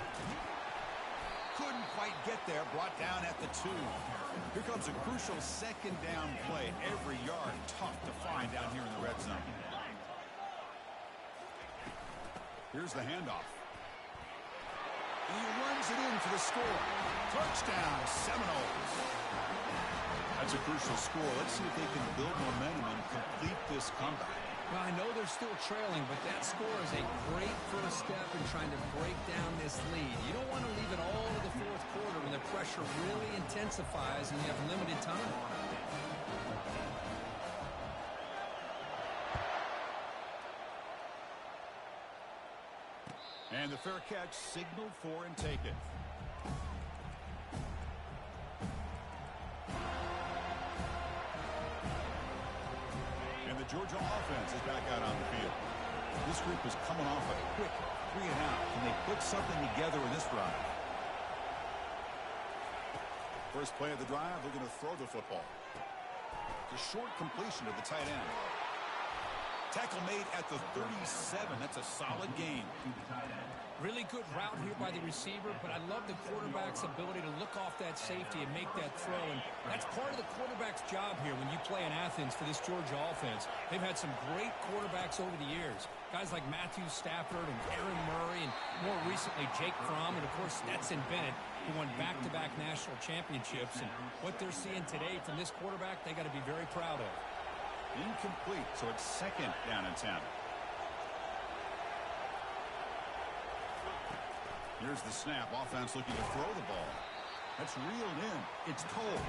Couldn't quite get there, brought down at the 2. Here comes a crucial 2nd down play. Every yard tough to find down here in the red zone. Here's the handoff. And he runs it in for the score. Touchdown, Seminoles. That's a crucial score. Let's see if they can build momentum and complete this comeback. Well, I know they're still trailing, but that score is a great first step in trying to break down this lead. You don't want to leave it all to the 4th quarter when the pressure really intensifies and you have limited time. And the fair catch signaled for and taken. Georgia offense is back out on the field. This group is coming off a quick 3-and-out. Can they put something together in this drive? First play of the drive, they're going to throw the football. It's a short completion to the tight end. Tackle made at the 37. That's a solid gain. Really good route here by the receiver, but I love the quarterback's ability to look off that safety and make that throw. And that's part of the quarterback's job here when you play in Athens for this Georgia offense. They've had some great quarterbacks over the years. Guys like Matthew Stafford and Aaron Murray, and more recently Jake Fromm, and of course Stetson Bennett, who won back-to-back national championships. And what they're seeing today from this quarterback, they got to be very proud of. Incomplete, so it's second down and 10. Here's the snap. Offense looking to throw the ball. That's reeled in. It's Cole.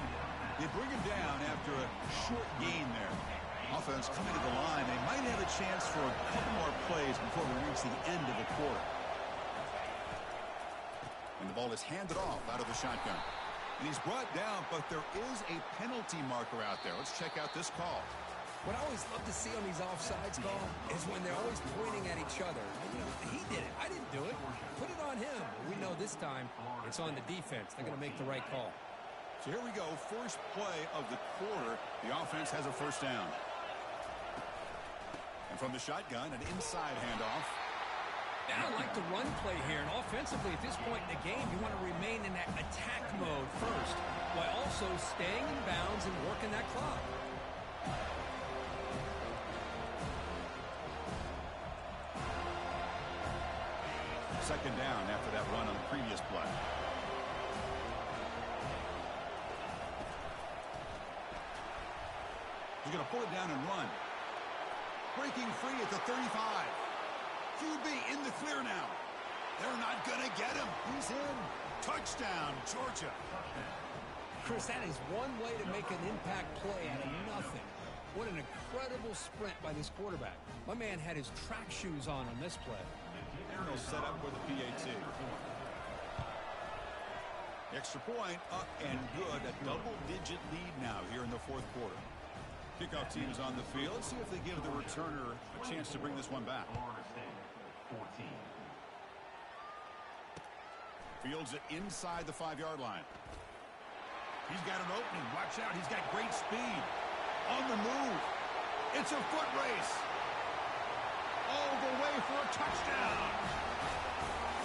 They bring him down after a short gain there. Offense coming to the line. They might have a chance for a couple more plays before we reach the end of the quarter. And the ball is handed off out of the shotgun. And he's brought down, but there is a penalty marker out there. Let's check out this call. What I always love to see on these offsides call is when they're always pointing at each other. You know, he did it. I didn't do it. Put it on him. We know this time it's on the defense. They're going to make the right call. So here we go. First play of the quarter. The offense has a first down. And from the shotgun, an inside handoff. Now I like the run play here. And offensively, at this point in the game, you want to remain in that attack mode first, while also staying in bounds and working that clock. Second down after that run on the previous play. He's going to pull it down and run. Breaking free at the 35. QB in the clear now. They're not going to get him. He's in. Touchdown, Georgia. Chris, that is one way to make an impact play out of nothing. What an incredible sprint by this quarterback. My man had his track shoes on this play. They'll set up with the PAT. Extra point up and good. A double-digit lead now here in the fourth quarter. Kickoff team is on the field. Let's see if they give the returner a chance to bring this one back. Fields it inside the 5-yard line. He's got an opening. Watch out. He's got great speed. On the move. It's a foot race. All the way for a touchdown.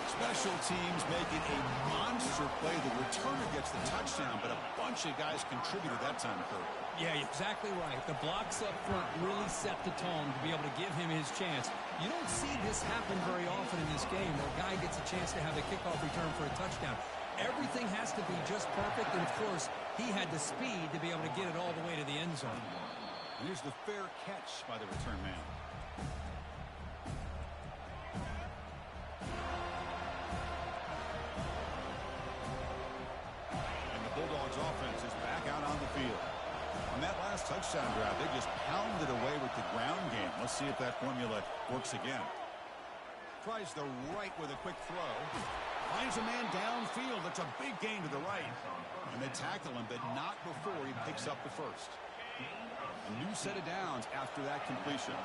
Special teams making a monster play. The returner gets the touchdown, but a bunch of guys contributed that time, Kurt. Yeah, exactly right. The blocks up front really set the tone to be able to give him his chance. You don't see this happen very often in this game where a guy gets a chance to have a kickoff return for a touchdown. Everything has to be just perfect, and of course, he had the speed to be able to get it all the way to the end zone. Here's the fair catch by the return man. Bulldogs offense is back out on the field. On that last touchdown drive, they just pounded away with the ground game. Let's see if that formula works again. Tries the right with a quick throw. Finds a man downfield. That's a big gain to the right. And they tackle him, but not before he picks up the first. A new set of downs after that completion.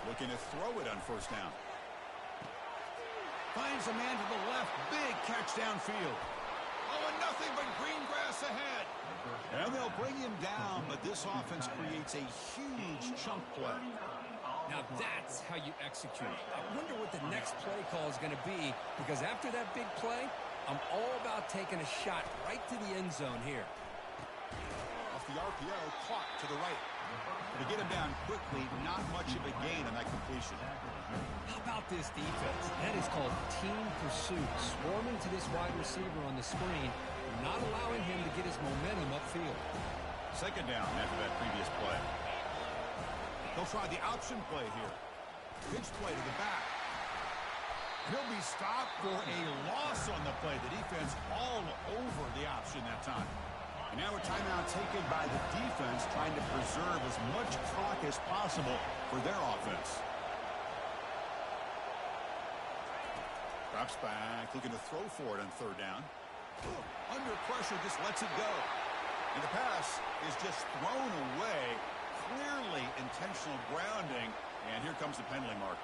Looking to throw it on first down. Finds a man to the left. Big catch downfield. Oh, and nothing but green grass ahead. And they'll bring him down, but this offense creates a huge chunk play. Now that's how you execute. I wonder what the next play call is going to be, because after that big play, I'm all about taking a shot right to the end zone here. Off the RPO, caught to the right. To get him down quickly, not much of a gain on that completion. How about this defense? That is called team pursuit. Swarming to this wide receiver on the screen, not allowing him to get his momentum upfield. Second down after that previous play. They'll try the option play here. Pitch play to the back. He'll be stopped for a loss on the play. The defense all over the option that time. And now a timeout taken by the defense, trying to preserve as much clock as possible for their offense. Drops back, looking to throw for it on third down. Under pressure, just lets it go. And the pass is just thrown away. Clearly intentional grounding. And here comes the penalty mark.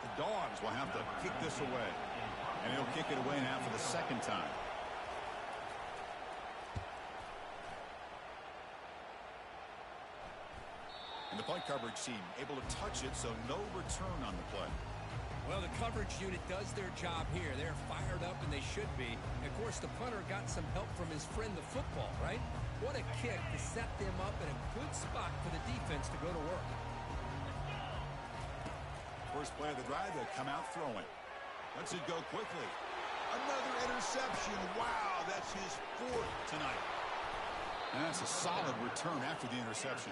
The Dogs will have to kick this away. And he'll kick it away now for the second time. And the punt coverage team able to touch it, so no return on the play. Well, the coverage unit does their job here. They're fired up, and they should be. And of course, the punter got some help from his friend, the football, right? What a kick to set them up in a good spot for the defense to go to work. First play of the drive, they come out throwing. Lets it go quickly. Another interception. Wow, that's his fourth tonight. And that's a solid return after the interception.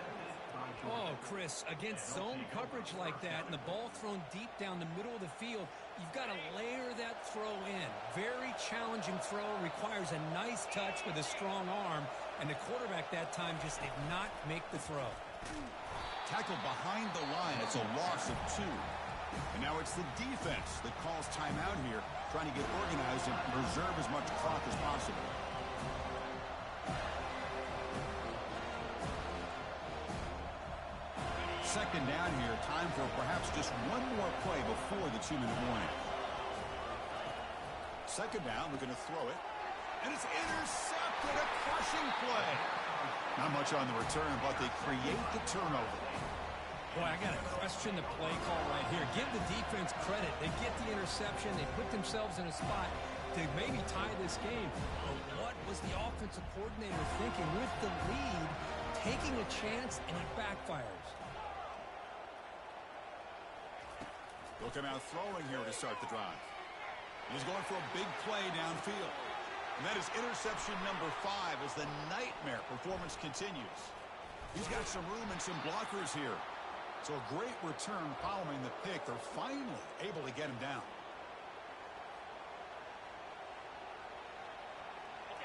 Oh, Chris, against zone coverage like that and the ball thrown deep down the middle of the field, you've got to layer that throw in. Very challenging throw, requires a nice touch with a strong arm, and the quarterback that time just did not make the throw. Tackled behind the line. It's a loss of 2. And now it's the defense that calls timeout here, trying to get organized and preserve as much clock as possible. Second down here, time for perhaps just one more play before the 2-minute warning. Second down, looking to throw it. And it's intercepted, a crushing play. Not much on the return, but they create the turnover. Boy, I got to question the play call right here. Give the defense credit. They get the interception. They put themselves in a spot to maybe tie this game. But what was the offensive coordinator thinking with the lead, taking a chance, and it backfires? They'll come out throwing here to start the drive. He's going for a big play downfield. And that is interception number 5 as the nightmare performance continues. He's got some room and some blockers here. So a great return following the pick. They're finally able to get him down.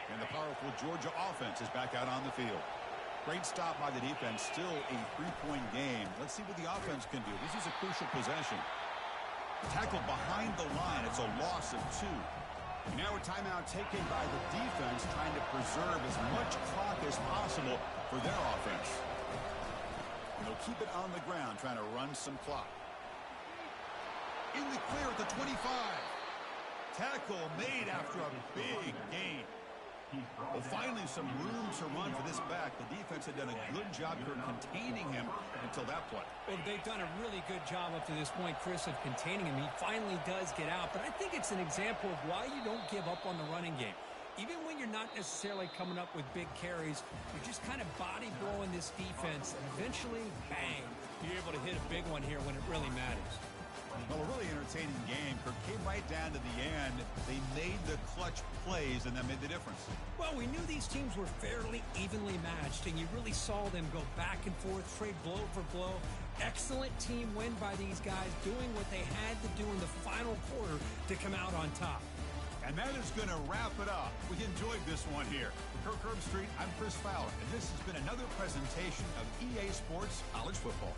And the powerful Georgia offense is back out on the field. Great stop by the defense. Still a 3-point game. Let's see what the offense can do. This is a crucial possession. Tackled behind the line. It's a loss of 2. And now a timeout taken by the defense, trying to preserve as much clock as possible for their offense. And they'll keep it on the ground, trying to run some clock. In the clear at the 25. Tackle made after a big gain. Well, finally some room to run for this back. The defense had done a good job here containing him until that play. Well, they've done a really good job up to this point, Chris, of containing him. He finally does get out, but I think it's an example of why you don't give up on the running game. Even when you're not necessarily coming up with big carries, you're just kind of body blowing this defense, and eventually, bang, you're able to hit a big one here when it really matters. Well, a really entertaining game. It came right down to the end. They made the clutch plays, and that made the difference. Well, we knew these teams were fairly evenly matched, and you really saw them go back and forth, trade blow for blow. Excellent team win by these guys, doing what they had to do in the final quarter to come out on top. And that is going to wrap it up. We enjoyed this one here. For Kirk Herbstreit, I'm Chris Fowler, and this has been another presentation of EA Sports College Football.